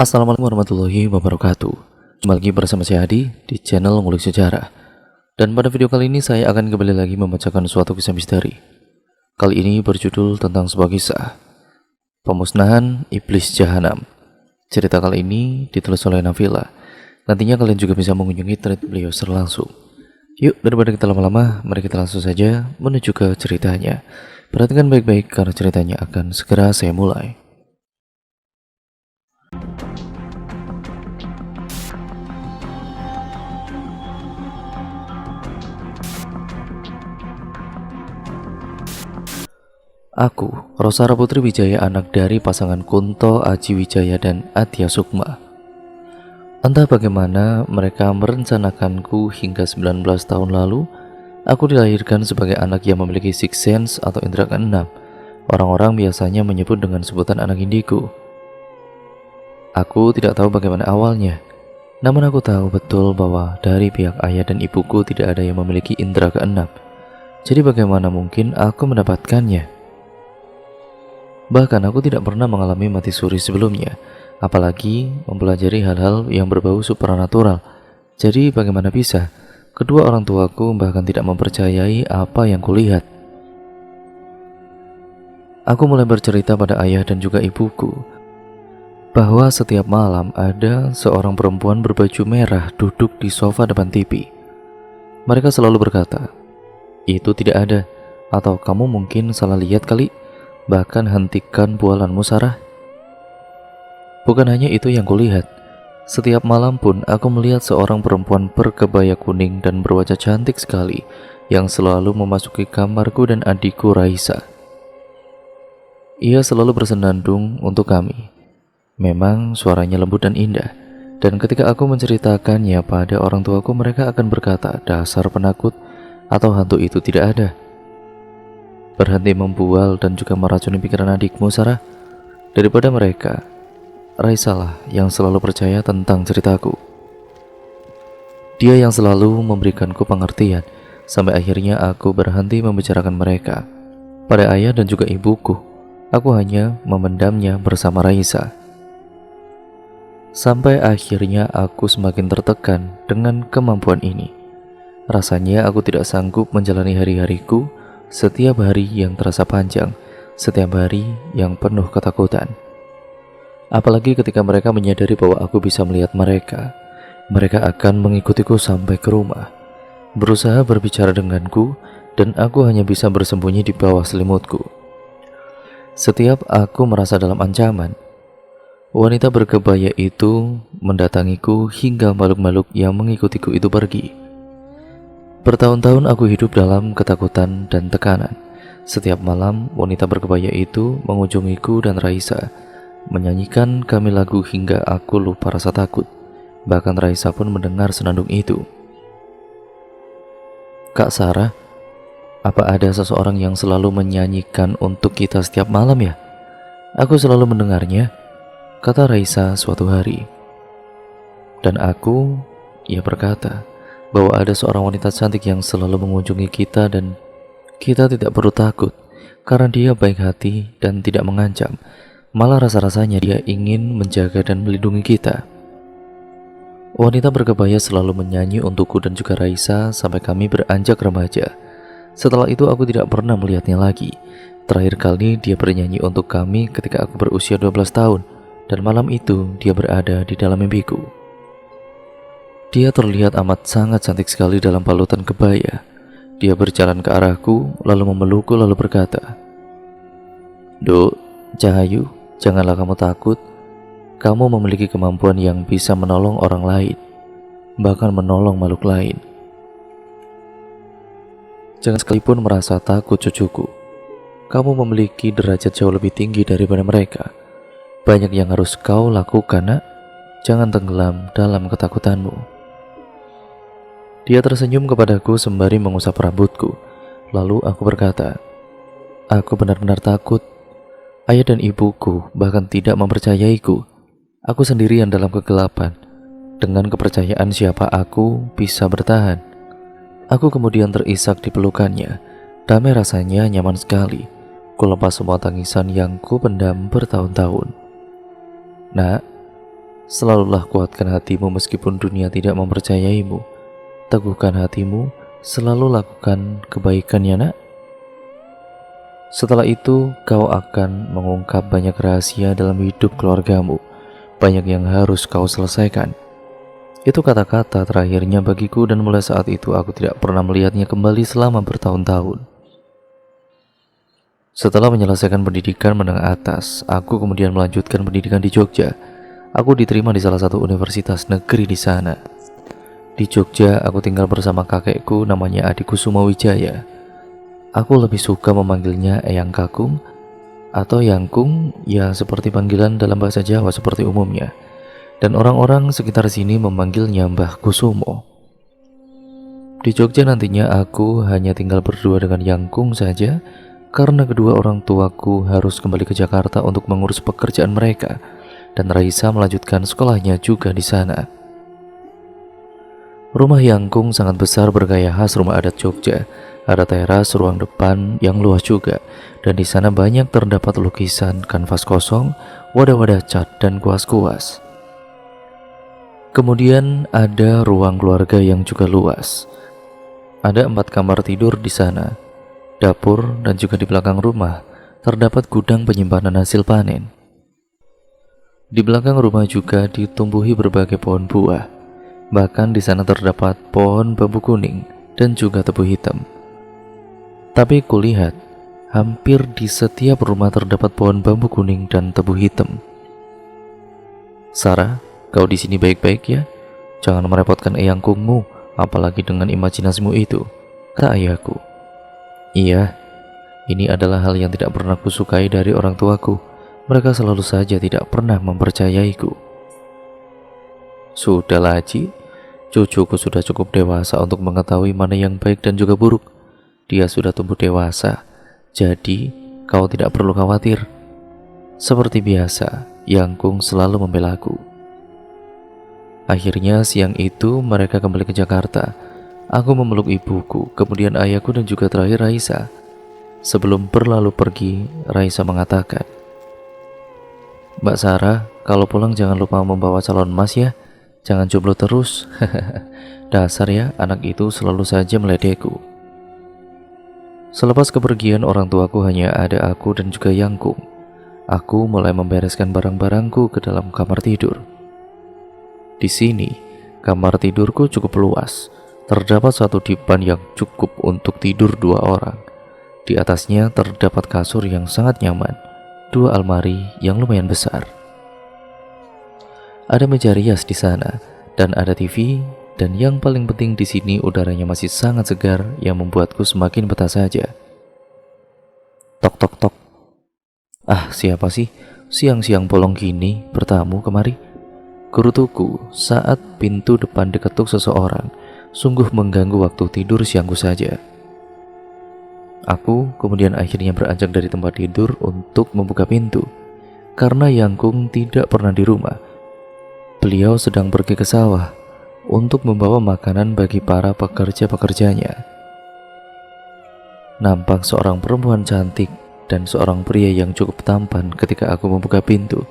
Assalamualaikum warahmatullahi wabarakatuh. Kembali lagi bersama saya Hadi di channel Ngulik Sejarah. Dan pada video kali ini saya akan kembali lagi membacakan suatu kisah misteri. Kali ini berjudul tentang sebuah kisah pemusnahan iblis jahanam. Cerita kali ini ditulis oleh Nafila. Nantinya kalian juga bisa mengunjungi thread beliau secara langsung. Yuk, daripada kita lama-lama, mari kita langsung saja menuju ke ceritanya. Perhatikan baik-baik karena ceritanya akan segera saya mulai. Aku, Rosara Putri Wijaya, anak dari pasangan Kunto Aji Wijaya dan Adya Sukma. Entah bagaimana mereka merencanakanku hingga 19 tahun lalu, aku dilahirkan sebagai anak yang memiliki sixth sense atau indera keenam. Orang-orang biasanya menyebut dengan sebutan anak indigo. Aku tidak tahu bagaimana awalnya, namun aku tahu betul bahwa dari pihak ayah dan ibuku tidak ada yang memiliki indera keenam. Jadi bagaimana mungkin aku mendapatkannya? Bahkan aku tidak pernah mengalami mati suri sebelumnya, apalagi mempelajari hal-hal yang berbau supranatural. Jadi bagaimana bisa kedua orang tuaku bahkan tidak mempercayai apa yang kulihat? Aku mulai bercerita pada ayah dan juga ibuku bahwa setiap malam ada seorang perempuan berbaju merah duduk di sofa depan TV. Mereka selalu berkata, "Itu tidak ada," atau "Kamu mungkin salah lihat kali. Bahkan hentikan bualanmu, Sarah." Bukan hanya itu yang kulihat. Setiap malam pun aku melihat seorang perempuan berkebaya kuning dan berwajah cantik sekali yang selalu memasuki kamarku dan adikku Raisa. Ia selalu bersenandung untuk kami. Memang suaranya lembut dan indah. Dan ketika aku menceritakannya pada orang tuaku, mereka akan berkata, "Dasar penakut," atau "Hantu itu tidak ada." Berhenti membual dan juga meracuni pikiran adikmu, Sarah. Daripada mereka, Raisa lah yang selalu percaya tentang ceritaku. Dia yang selalu memberikanku pengertian, sampai akhirnya aku berhenti membicarakan mereka. Pada ayah dan juga ibuku, aku hanya memendamnya bersama Raisa. Sampai akhirnya aku semakin tertekan dengan kemampuan ini. Rasanya aku tidak sanggup menjalani hari-hariku. Setiap hari yang terasa panjang, setiap hari yang penuh ketakutan. Apalagi ketika mereka menyadari bahwa aku bisa melihat mereka. Mereka akan mengikutiku sampai ke rumah, berusaha berbicara denganku, dan aku hanya bisa bersembunyi di bawah selimutku. Setiap aku merasa dalam ancaman, wanita berkebaya itu mendatangiku hingga makhluk-makhluk yang mengikutiku itu pergi. Bertahun-tahun aku hidup dalam ketakutan dan tekanan. Setiap malam wanita berkebaya itu mengunjungiku dan Raisa, menyanyikan kami lagu hingga aku lupa rasa takut. Bahkan Raisa pun mendengar senandung itu. "Kak Sarah, apa ada seseorang yang selalu menyanyikan untuk kita setiap malam ya? Aku selalu mendengarnya," kata Raisa suatu hari. Dan aku, ia berkata, bahwa ada seorang wanita cantik yang selalu mengunjungi kita dan kita tidak perlu takut karena dia baik hati dan tidak mengancam. Malah rasa-rasanya dia ingin menjaga dan melindungi kita. Wanita berkebaya selalu menyanyi untukku dan juga Raisa sampai kami beranjak remaja. Setelah itu aku tidak pernah melihatnya lagi. Terakhir kali dia bernyanyi untuk kami ketika aku berusia 12 tahun dan malam itu dia berada di dalam mimpiku. Dia terlihat amat sangat cantik sekali dalam balutan kebaya. Dia berjalan ke arahku, lalu memelukku lalu berkata, "Duk, Cahayu, janganlah kamu takut. Kamu memiliki kemampuan yang bisa menolong orang lain, bahkan menolong makhluk lain. Jangan sekalipun merasa takut, cucuku. Kamu memiliki derajat jauh lebih tinggi daripada mereka. Banyak yang harus kau lakukan, nak. Jangan tenggelam dalam ketakutanmu." Dia tersenyum kepadaku sembari mengusap rambutku. Lalu aku berkata, "Aku benar-benar takut. Ayah dan ibuku bahkan tidak mempercayaiku. Aku sendirian dalam kegelapan. Dengan kepercayaan siapa aku bisa bertahan." Aku kemudian terisak di pelukannya. Damai rasanya, nyaman sekali. Ku lepas semua tangisan yang ku pendam bertahun-tahun. "Nak, Selalulah kuatkan hatimu meskipun dunia tidak mempercayaimu. Teguhkan hatimu, selalu lakukan kebaikan ya nak. Setelah itu kau akan mengungkap banyak rahasia dalam hidup keluargamu. Banyak yang harus kau selesaikan. Itu kata-kata terakhirnya bagiku, dan mulai saat itu aku tidak pernah melihatnya kembali selama bertahun-tahun. Setelah menyelesaikan pendidikan menengah atas, aku kemudian melanjutkan pendidikan di Jogja. Aku diterima di salah satu universitas negeri di sana. Di Jogja, aku tinggal bersama kakekku namanya Adi Kusuma Wijaya. Aku lebih suka memanggilnya Eyang Kakung atau Yangkung, ya seperti panggilan dalam bahasa Jawa seperti umumnya. Dan orang-orang sekitar sini memanggilnya Mbah Kusumo. Di Jogja nantinya aku hanya tinggal berdua dengan Yangkung saja, karena kedua orang tuaku harus kembali ke Jakarta untuk mengurus pekerjaan mereka, dan Raisa melanjutkan sekolahnya juga di sana. Rumah Yangkung sangat besar bergaya khas rumah adat Jogja. Ada teras ruang depan yang luas juga, dan di sana banyak terdapat lukisan, kanvas kosong, wadah-wadah cat, dan kuas-kuas. Kemudian ada ruang keluarga yang juga luas. Ada 4 kamar tidur di sana, dapur, dan juga di belakang rumah terdapat gudang penyimpanan hasil panen. Di belakang rumah juga ditumbuhi berbagai pohon buah. Bahkan di sana terdapat pohon bambu kuning dan juga tebu hitam. Tapi kulihat hampir di setiap rumah terdapat pohon bambu kuning dan tebu hitam. Sarah, kau di sini baik-baik ya? Jangan merepotkan eyangkungmu, apalagi dengan imajinasimu itu, kata ayahku. Iya, ini adalah hal yang tidak pernah kusukai dari orang tuaku. Mereka selalu saja tidak pernah mempercayaiku. Sudahlah Haji, cucuku sudah cukup dewasa untuk mengetahui mana yang baik dan juga buruk. Dia sudah tumbuh dewasa, jadi kau tidak perlu khawatir. Seperti biasa, Yangkung selalu membelaku. Akhirnya siang itu mereka kembali ke Jakarta. Aku memeluk ibuku, kemudian ayahku, dan juga terakhir Raisa. Sebelum berlalu pergi, Raisa mengatakan, Mbak Sarah, kalau pulang jangan lupa membawa calon emas ya. Jangan jomblo terus. Dasar ya, anak itu selalu saja meledekku. Selepas kepergian orang tuaku hanya ada aku dan juga Yangkung. Aku mulai membereskan barang-barangku ke dalam kamar tidur. Di sini, kamar tidurku cukup luas. Terdapat satu dipan yang cukup untuk tidur 2 orang. Di atasnya terdapat kasur yang sangat nyaman, 2 almari yang lumayan besar. Ada meja rias di sana, dan ada TV, dan yang paling penting di sini udaranya masih sangat segar yang membuatku semakin betah saja. Tok tok tok. Ah, siapa sih? Siang-siang bolong gini bertamu kemari? Gerutuku saat pintu depan diketuk seseorang. Sungguh mengganggu waktu tidur siangku saja. Aku kemudian akhirnya beranjak dari tempat tidur untuk membuka pintu. Karena Yangkung tidak pernah di rumah. Beliau sedang pergi ke sawah untuk membawa makanan bagi para pekerja-pekerjanya. Nampak seorang perempuan cantik dan seorang pria yang cukup tampan ketika aku membuka pintu.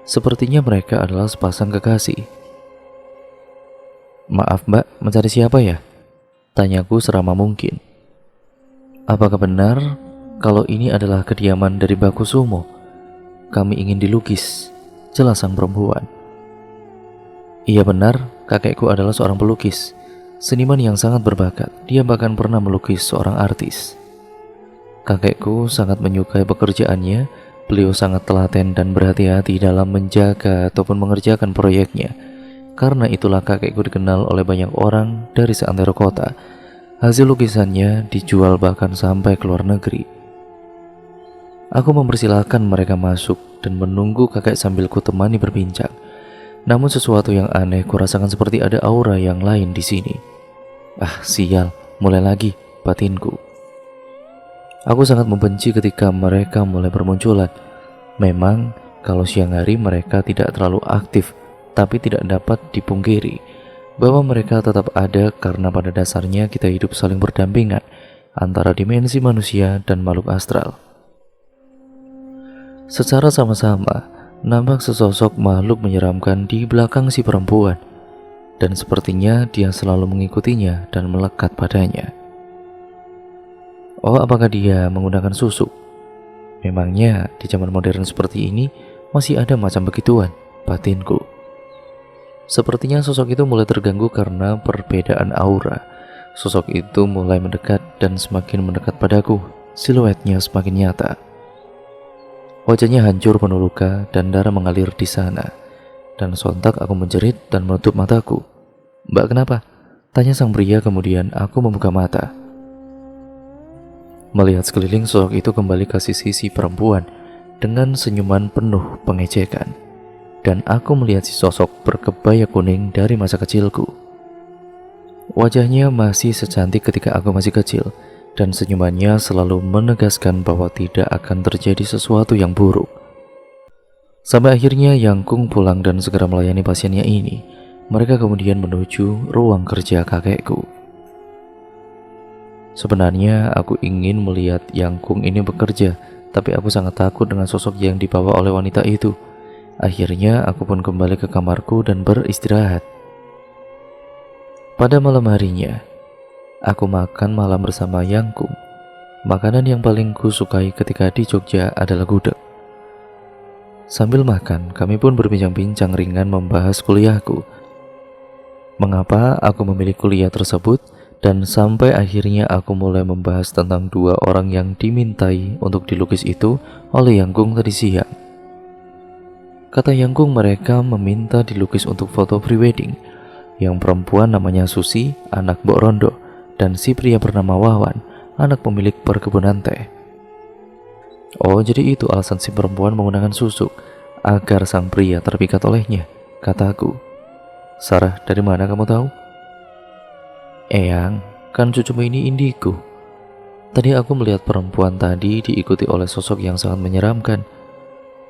Sepertinya mereka adalah sepasang kekasih. Maaf mbak, mencari siapa ya? Tanyaku seramah mungkin. Apakah benar kalau ini adalah kediaman dari Mbah Kusumo? Kami ingin dilukis, jelas sang perempuan. Iya benar, kakekku adalah seorang pelukis, seniman yang sangat berbakat. Dia bahkan pernah melukis seorang artis. Kakekku sangat menyukai pekerjaannya. Beliau sangat telaten dan berhati-hati dalam menjaga ataupun mengerjakan proyeknya. Karena itulah kakekku dikenal oleh banyak orang dari seantero kota. Hasil lukisannya dijual bahkan sampai ke luar negeri. Aku mempersilahkan mereka masuk dan menunggu kakek sambil kutemani berbincang. Namun sesuatu yang aneh kurasakan, seperti ada aura yang lain di sini. Ah sial, mulai lagi batinku. Aku sangat membenci ketika mereka mulai bermunculan. Memang kalau siang hari mereka tidak terlalu aktif, tapi tidak dapat dipungkiri bahwa mereka tetap ada, karena pada dasarnya kita hidup saling berdampingan antara dimensi manusia dan makhluk astral. Secara sama-sama nampak sesosok makhluk menyeramkan di belakang si perempuan, dan sepertinya dia selalu mengikutinya dan melekat padanya. Oh, apakah dia menggunakan susuk? Memangnya di zaman modern seperti ini masih ada macam begituan, batinku. Sepertinya sosok itu mulai terganggu karena perbedaan aura. Sosok itu mulai mendekat dan semakin mendekat padaku. Siluetnya semakin nyata. Wajahnya hancur penuh luka dan darah mengalir di sana. Dan sontak aku menjerit dan menutup mataku. "Mbak, kenapa?" tanya sang pria. Kemudian aku membuka mata. Melihat sekeliling, sosok itu kembali ke sisi perempuan dengan senyuman penuh pengecekan. Dan aku melihat si sosok berkebaya kuning dari masa kecilku. Wajahnya masih secantik ketika aku masih kecil, dan senyumannya selalu menegaskan bahwa tidak akan terjadi sesuatu yang buruk. Sampai akhirnya Yang Kung pulang dan segera melayani pasiennya ini. Mereka kemudian menuju ruang kerja kakekku. Sebenarnya aku ingin melihat Yang Kung ini bekerja, tapi aku sangat takut dengan sosok yang dibawa oleh wanita itu. Akhirnya aku pun kembali ke kamarku dan beristirahat. Pada malam harinya, aku makan malam bersama Yang Kung. Makanan yang paling kusukai ketika di Jogja adalah gudeg. Sambil makan, kami pun berbincang-bincang ringan membahas kuliahku. Mengapa aku memilih kuliah tersebut, dan sampai akhirnya aku mulai membahas tentang dua orang yang dimintai untuk dilukis itu oleh Yang Kung tadi siang. Kata Yang Kung, mereka meminta dilukis untuk foto prewedding. Yang perempuan namanya Susi, anak Mbok Rondo, dan si pria bernama Wawan, anak pemilik perkebunan teh. Oh, jadi itu alasan si perempuan menggunakan susuk, agar sang pria terpikat olehnya, kataku. Sarah, dari mana kamu tahu? Eyang, kan cucumu ini indigo. Tadi aku melihat perempuan tadi diikuti oleh sosok yang sangat menyeramkan.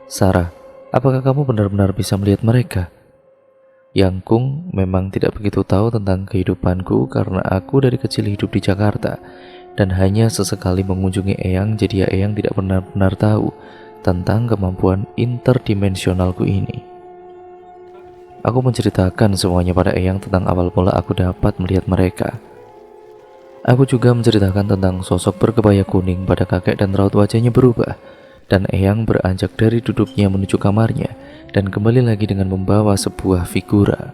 Sarah, apakah kamu benar-benar bisa melihat mereka? Yang Kung memang tidak begitu tahu tentang kehidupanku karena aku dari kecil hidup di Jakarta dan hanya sesekali mengunjungi Eyang, jadi Eyang tidak benar-benar tahu tentang kemampuan interdimensionalku ini. Aku menceritakan semuanya pada Eyang tentang awal mula aku dapat melihat mereka. Aku juga menceritakan tentang sosok berkebaya kuning pada kakek dan raut wajahnya berubah, dan Eyang beranjak dari duduknya menuju kamarnya dan kembali lagi dengan membawa sebuah figura.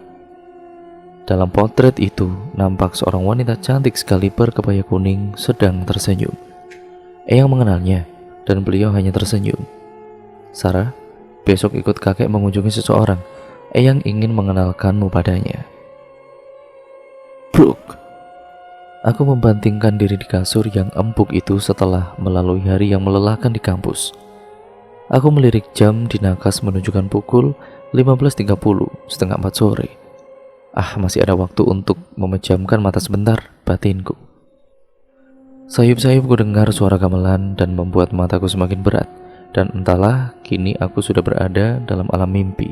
Dalam potret itu nampak seorang wanita cantik sekali berkebaya kuning sedang tersenyum. Eyang mengenalnya dan beliau hanya tersenyum. Sarah, besok ikut kakek mengunjungi seseorang. Eyang ingin mengenalkanmu padanya. Brooke. Aku membantingkan diri di kasur yang empuk itu setelah melalui hari yang melelahkan di kampus. Aku melirik jam di nakas menunjukkan pukul 15.30, setengah 4 sore. Masih ada waktu untuk memejamkan mata sebentar, batinku. Sayup-sayup ku dengar suara gamelan dan membuat mataku semakin berat. Dan entahlah, kini aku sudah berada dalam alam mimpi.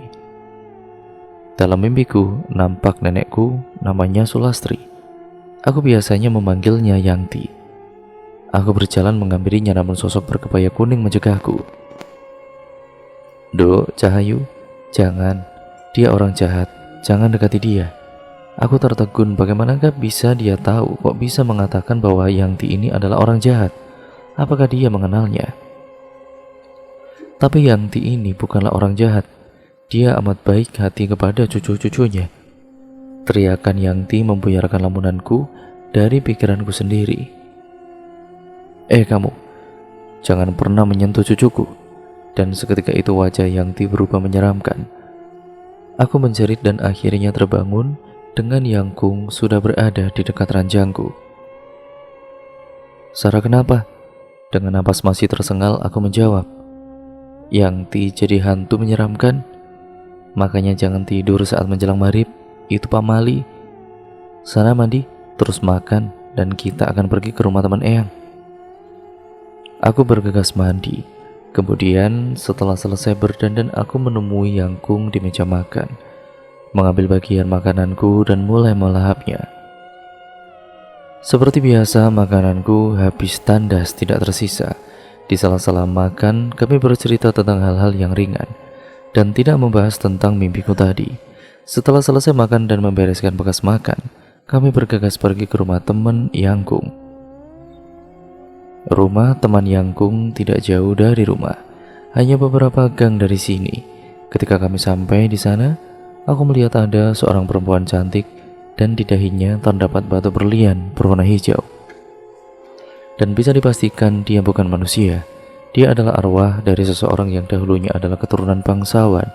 Dalam mimpiku, nampak nenekku, namanya Sulastri. Aku biasanya memanggilnya Yanti. Aku berjalan menghampirinya namun sosok berkebaya kuning mencegahku. Dok, Cahayu, jangan. Dia orang jahat, jangan dekati dia. Aku tertegun, bagaimanakah bisa dia tahu, kok bisa mengatakan bahwa Yanti ini adalah orang jahat? Apakah dia mengenalnya? Tapi Yanti ini bukanlah orang jahat. Dia amat baik hati kepada cucu-cucunya. Teriakan Yanti membuyarkan lamunanku dari pikiranku sendiri. Kamu, jangan pernah menyentuh cucuku. Dan seketika itu wajah Yanti berubah menyeramkan. Aku menjerit dan akhirnya terbangun dengan Yang Kung sudah berada di dekat ranjangku. Sarah, kenapa? Dengan napas masih tersengal aku menjawab. Yanti jadi hantu menyeramkan. Makanya jangan tidur saat menjelang maghrib. Itu pamali. Sana mandi, terus makan, dan kita akan pergi ke rumah teman Eyang. Aku bergegas mandi. Kemudian setelah selesai berdandan, aku menemui Yang Kung di meja makan, mengambil bagian makananku dan mulai melahapnya. Seperti biasa, makananku habis tandas tidak tersisa. Di sela-sela makan, kami bercerita tentang hal-hal yang ringan. dan tidak membahas tentang mimpiku tadi. Setelah selesai makan dan membereskan bekas makan, kami bergegas pergi ke rumah teman Yangkung. Rumah teman Yangkung tidak jauh dari rumah, hanya beberapa gang dari sini. Ketika kami sampai di sana, aku melihat ada seorang perempuan cantik dan di dahinya terdapat batu berlian berwarna hijau. Dan bisa dipastikan dia bukan manusia. Dia adalah arwah dari seseorang yang dahulunya adalah keturunan bangsawan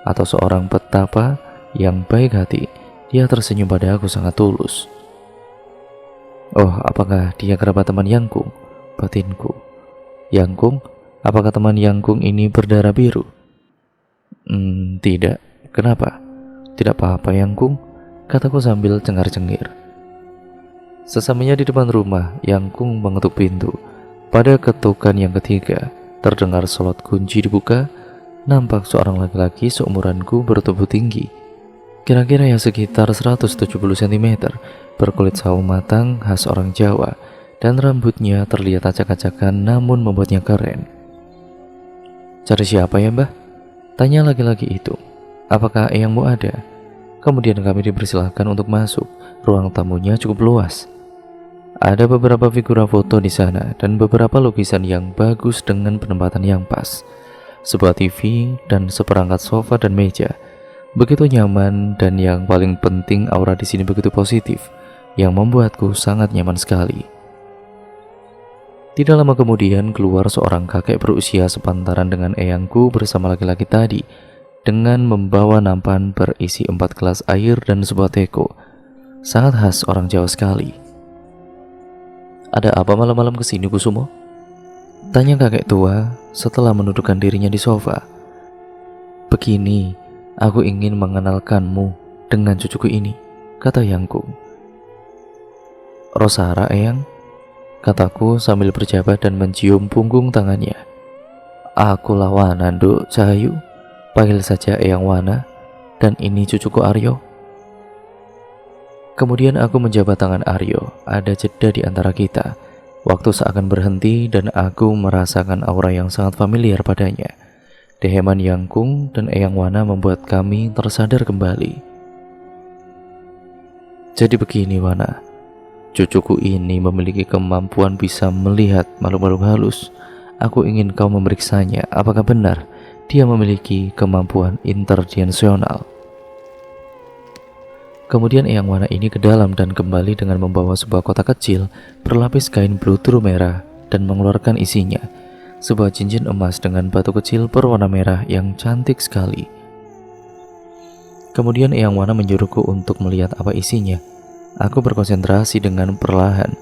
atau seorang petapa yang baik hati. Dia tersenyum pada aku sangat tulus. Oh, apakah dia kerabat teman Yangkung? Batinku. Yangkung? Apakah teman Yangkung ini berdarah biru? Tidak. Kenapa? Tidak apa-apa Yangkung, kataku sambil cengar-cengir. Sesamanya di depan rumah, Yangkung mengetuk pintu. Pada ketukan yang ketiga, terdengar slot kunci dibuka. Nampak seorang laki-laki seumuranku bertubuh tinggi, kira-kira ya sekitar 170 cm, berkulit sawo matang khas orang Jawa, dan rambutnya terlihat acak-acakan namun membuatnya keren. Cari siapa ya mbah? Tanya laki-laki itu. Apakah eyangmu ada? Kemudian kami dipersilahkan untuk masuk. Ruang tamunya cukup luas. Ada beberapa figura foto di sana dan beberapa lukisan yang bagus dengan penempatan yang pas. Sebuah TV dan seperangkat sofa dan meja. Begitu nyaman, dan yang paling penting aura di sini begitu positif, yang membuatku sangat nyaman sekali. Tidak lama kemudian keluar seorang kakek berusia sepantaran dengan eyangku bersama laki-laki tadi, dengan membawa nampan berisi 4 gelas air dan sebuah teko. Sangat khas orang Jawa sekali. Ada apa malam-malam kesini Kusumo? Tanya kakek tua setelah menundukkan dirinya di sofa. Begini, aku ingin mengenalkanmu dengan cucuku ini, kata Yangkung. Rosara eyang, kataku sambil berjabat dan mencium punggung tangannya. Aku Wana Nduk Cahayu, panggil saja Eyang Wana, dan ini cucuku Aryo. Kemudian aku menjabat tangan Aryo. Ada jeda di antara kita. Waktu seakan berhenti dan aku merasakan aura yang sangat familiar padanya. Deheman Yangkung dan Eyang Wana membuat kami tersadar kembali. Jadi begini Wana, cucuku ini memiliki kemampuan bisa melihat makhluk-makhluk halus. Aku ingin kau memeriksanya, apakah benar dia memiliki kemampuan interdimensional. Kemudian Eyang Wana ini ke dalam dan kembali dengan membawa sebuah kotak kecil berlapis kain bludru merah dan mengeluarkan isinya. Sebuah cincin emas dengan batu kecil berwarna merah yang cantik sekali. Kemudian Eyang Wana menyuruhku untuk melihat apa isinya. Aku berkonsentrasi dengan perlahan.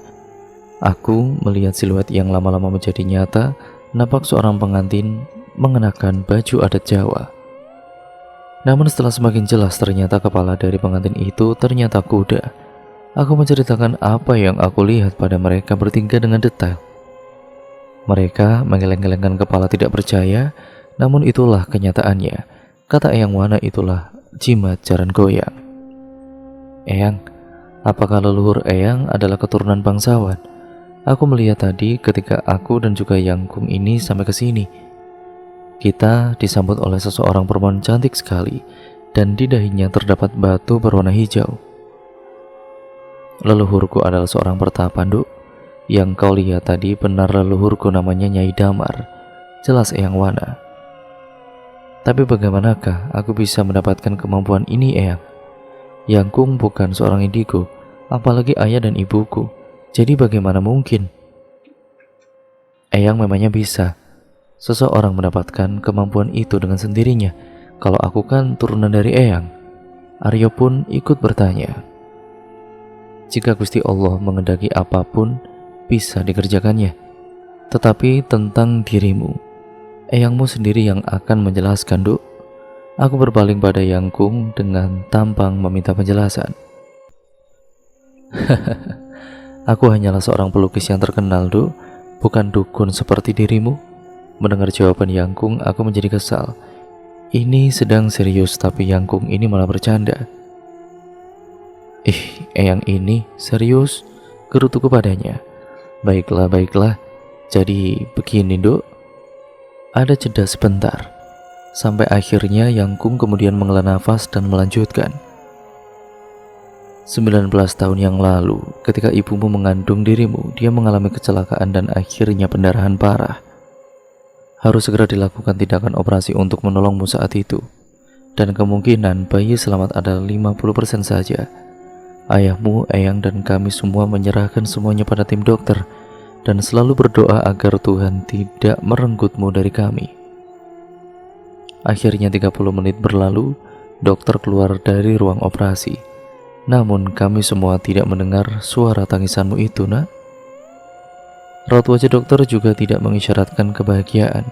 Aku melihat siluet yang lama-lama menjadi nyata. Nampak seorang pengantin mengenakan baju adat Jawa. Namun setelah semakin jelas ternyata kepala dari pengantin itu ternyata kuda. Aku menceritakan apa yang aku lihat pada mereka bertingkah dengan detail. Mereka menggeleng-gelengkan kepala tidak percaya, namun itulah kenyataannya. Kata Eyang Wana, itulah jimat jaran goyang. Eyang, apakah leluhur Eyang adalah keturunan bangsawan? Aku melihat tadi ketika aku dan juga Yangkung ini sampai ke sini. Kita disambut oleh seseorang perempuan cantik sekali dan di dahinya terdapat batu berwarna hijau. Leluhurku adalah seorang pertapa, Nduk. Yang kau lihat tadi benar leluhurku, namanya Nyai Damar. Jelas Eyang Wana. Tapi bagaimanakah aku bisa mendapatkan kemampuan ini, Eyang? Yangkung bukan seorang indigo, apalagi ayah dan ibuku. Jadi bagaimana mungkin? Eyang memangnya bisa seseorang mendapatkan kemampuan itu dengan sendirinya. Kalau aku kan turunan dari Eyang. Aryo pun ikut bertanya. Jika Gusti Allah mengendaki apapun, bisa dikerjakannya. Tetapi tentang dirimu, Eyangmu sendiri yang akan menjelaskan, Nduk. Aku berpaling pada Yangkung dengan tampang meminta penjelasan. Aku hanyalah seorang pelukis yang terkenal, Nduk, bukan dukun seperti dirimu. Mendengar jawaban Yangkung, aku menjadi kesal. Ini sedang serius, tapi Yangkung ini malah bercanda. Eyang ini serius? Gerutuku padanya. Baiklah, baiklah. Jadi begini, Nduk. Ada jeda sebentar. Sampai akhirnya Yangkung kemudian menghela nafas dan melanjutkan. 19 tahun yang lalu, ketika ibumu mengandung dirimu, dia mengalami kecelakaan dan akhirnya pendarahan parah. Harus segera dilakukan tindakan operasi untuk menolongmu saat itu. Dan kemungkinan bayi selamat adalah 50% saja. Ayahmu, eyang, dan kami semua menyerahkan semuanya pada tim dokter dan selalu berdoa agar Tuhan tidak merenggutmu dari kami. Akhirnya 30 menit berlalu, dokter keluar dari ruang operasi. Namun kami semua tidak mendengar suara tangisanmu itu, nak. Raut wajah dokter juga tidak mengisyaratkan kebahagiaan.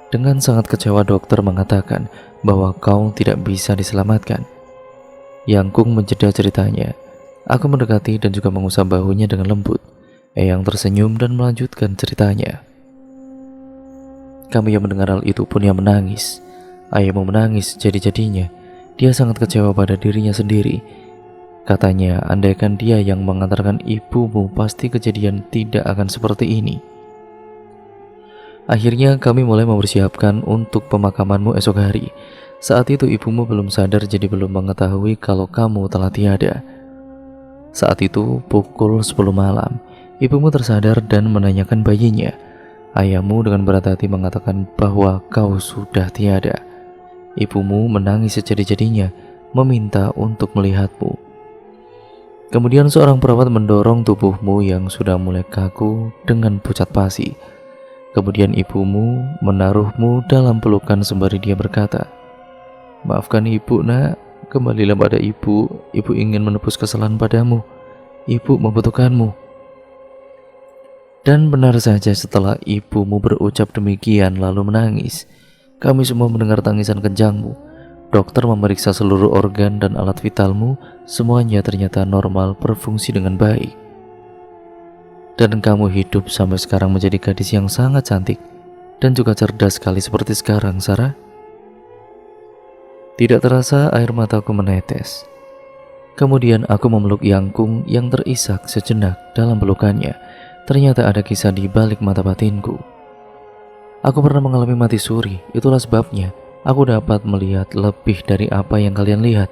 Dengan sangat kecewa dokter mengatakan bahwa kau tidak bisa diselamatkan. Yangkung menjeda ceritanya. Aku mendekati dan juga mengusap bahunya dengan lembut. Eyang tersenyum dan melanjutkan ceritanya. Kami yang mendengar hal itu pun yang menangis. Ayahmu menangis jadi-jadinya. Dia sangat kecewa pada dirinya sendiri. Katanya, andaikan dia yang mengantarkan ibumu, pasti kejadian tidak akan seperti ini. Akhirnya kami mulai mempersiapkan untuk pemakamanmu esok hari. Saat itu ibumu belum sadar, jadi belum mengetahui kalau kamu telah tiada. Saat itu pukul 10 malam, ibumu tersadar dan menanyakan bayinya. Ayahmu dengan berat hati mengatakan bahwa kau sudah tiada. Ibumu menangis sejadi-jadinya, meminta untuk melihatmu. Kemudian seorang perawat mendorong tubuhmu yang sudah mulai kaku dengan pucat pasi. Kemudian ibumu menaruhmu dalam pelukan sembari dia berkata, "Maafkan ibu, nak. Kembalilah pada ibu. Ibu ingin menebus kesalahan padamu. Ibu membutuhkanmu." Dan benar saja, setelah ibumu berucap demikian lalu menangis, kami semua mendengar tangisan kencangmu. Dokter memeriksa seluruh organ dan alat vitalmu. Semuanya ternyata normal, berfungsi dengan baik. Dan kamu hidup sampai sekarang menjadi gadis yang sangat cantik dan juga cerdas sekali seperti sekarang, Sarah. Tidak terasa air mataku menetes. Kemudian aku memeluk Yangkung yang terisak sejenak dalam pelukannya. Ternyata ada kisah di balik mata batinku. Aku pernah mengalami mati suri, itulah sebabnya aku dapat melihat lebih dari apa yang kalian lihat,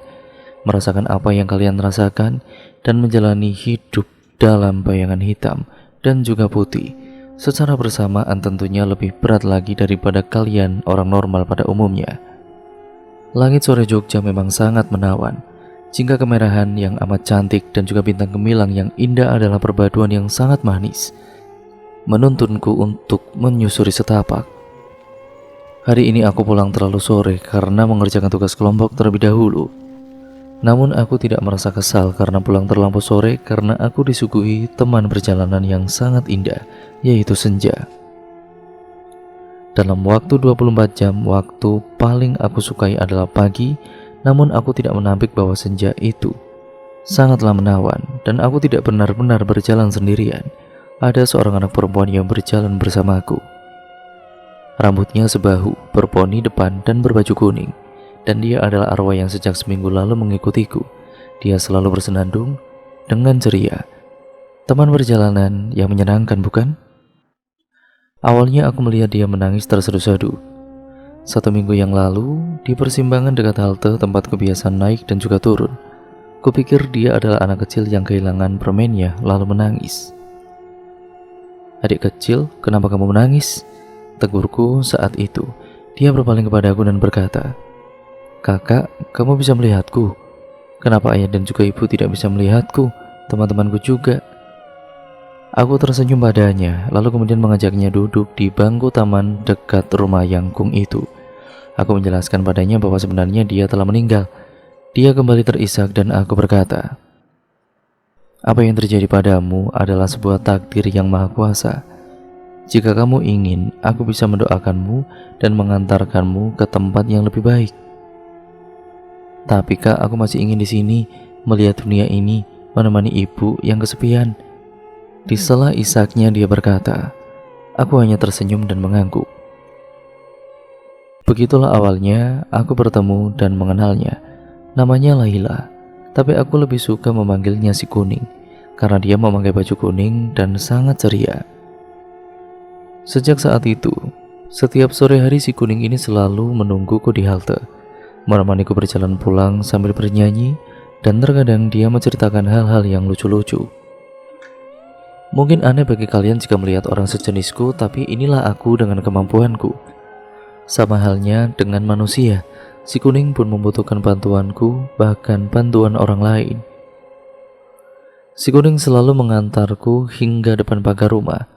merasakan apa yang kalian rasakan, dan menjalani hidup dalam bayangan hitam dan juga putih. Secara bersamaan tentunya lebih berat lagi daripada kalian orang normal pada umumnya. Langit sore Jogja memang sangat menawan. Jingga kemerahan yang amat cantik dan juga bintang gemilang yang indah adalah perpaduan yang sangat manis, menuntunku untuk menyusuri setapak. Hari ini aku pulang terlalu sore karena mengerjakan tugas kelompok terlebih dahulu. Namun aku tidak merasa kesal karena pulang terlampau sore, karena aku disuguhi teman perjalanan yang sangat indah, yaitu senja. Dalam waktu 24 jam, waktu paling aku sukai adalah pagi, namun aku tidak menampik bahwa senja itu sangatlah menawan dan aku tidak benar-benar berjalan sendirian. Ada seorang anak perempuan yang berjalan bersamaku. Rambutnya sebahu, berponi depan dan berbaju kuning. Dan dia adalah arwah yang sejak seminggu lalu mengikutiku. Dia selalu bersenandung dengan ceria. Teman perjalanan yang menyenangkan, bukan? Awalnya aku melihat dia menangis terseduh-seduh. 1 minggu yang lalu, di persimpangan dekat halte tempat kebiasaan naik dan juga turun, kupikir dia adalah anak kecil yang kehilangan permennya lalu menangis. "Adik kecil, kenapa kamu menangis?" tegurku saat itu. Dia berpaling kepadaku dan berkata, "Kakak, kamu bisa melihatku. Kenapa ayah dan juga ibu tidak bisa melihatku? Teman-temanku juga." Aku tersenyum padanya, lalu kemudian mengajaknya duduk di bangku taman dekat rumah Yangkung itu. Aku menjelaskan padanya bahwa sebenarnya dia telah meninggal. Dia kembali terisak dan aku berkata, "Apa yang terjadi padamu adalah sebuah takdir yang maha kuasa. Jika kamu ingin, aku bisa mendoakanmu dan mengantarkanmu ke tempat yang lebih baik. Tapi Kak, aku masih ingin di sini, melihat dunia ini, menemani ibu yang kesepian." Di sela isaknya dia berkata. Aku hanya tersenyum dan mengangguk. Begitulah awalnya aku bertemu dan mengenalnya. Namanya Laila, tapi aku lebih suka memanggilnya si kuning, karena dia memakai baju kuning dan sangat ceria. Sejak saat itu, Setiap sore hari si kuning ini selalu menungguku di halte, menemaniku berjalan pulang sambil bernyanyi, dan terkadang dia menceritakan hal-hal yang lucu-lucu. Mungkin aneh bagi kalian jika melihat orang sejenisku, tapi inilah aku dengan kemampuanku. Sama halnya dengan manusia, si kuning pun membutuhkan bantuanku, bahkan bantuan orang lain. Si kuning selalu mengantarku hingga depan pagar rumah.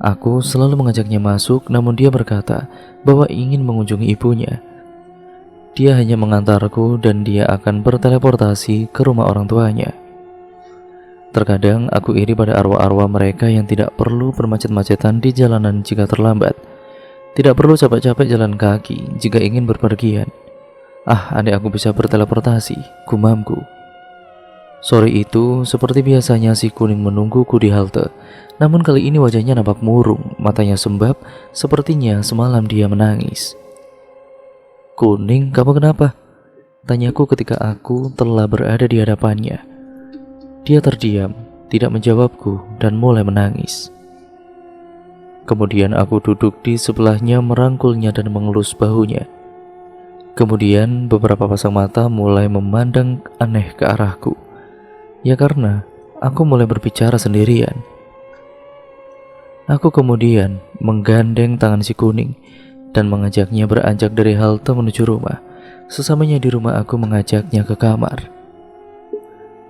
Aku selalu mengajaknya masuk, namun dia berkata bahwa ingin mengunjungi ibunya. Dia hanya mengantarku dan dia akan berteleportasi ke rumah orang tuanya. Terkadang aku iri pada arwah-arwah mereka yang tidak perlu bermacet-macetan di jalanan jika terlambat, tidak perlu capek-capek jalan kaki jika ingin berpergian. Andai aku bisa berteleportasi, gumamku. Sore itu, seperti biasanya si kuning menungguku di halte. Namun kali ini wajahnya nampak murung, matanya sembab, sepertinya semalam dia menangis. "Kuning, kamu kenapa?" tanyaku ketika aku telah berada di hadapannya. Dia terdiam, tidak menjawabku, dan mulai menangis. Kemudian aku duduk di sebelahnya, merangkulnya dan mengelus bahunya. Kemudian beberapa pasang mata mulai memandang aneh ke arahku. Ya karena aku mulai berbicara sendirian. Aku kemudian menggandeng tangan si kuning dan mengajaknya beranjak dari halte menuju rumah. Sesamanya di rumah aku mengajaknya ke kamar.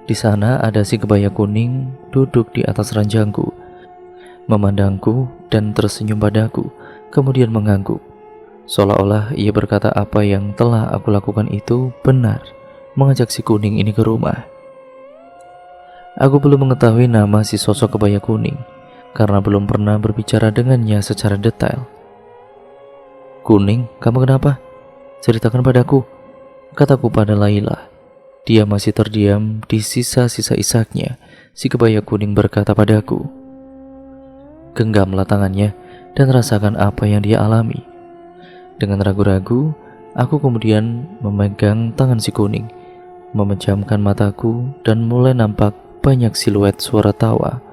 Di sana ada si kebaya kuning duduk di atas ranjangku, memandangku dan tersenyum padaku, kemudian mengangguk. Seolah-olah ia berkata apa yang telah aku lakukan itu benar, mengajak si kuning ini ke rumah. Aku belum mengetahui nama si sosok kebaya kuning, karena belum pernah berbicara dengannya secara detail. "Kuning, kamu kenapa? Ceritakan padaku," kataku pada Laila. Dia masih terdiam di sisa-sisa isaknya. Si kebaya kuning berkata padaku, "Genggamlah tangannya dan rasakan apa yang dia alami." Dengan ragu-ragu, aku kemudian memegang tangan si kuning, memejamkan mataku, dan mulai nampak banyak siluet suara tawa,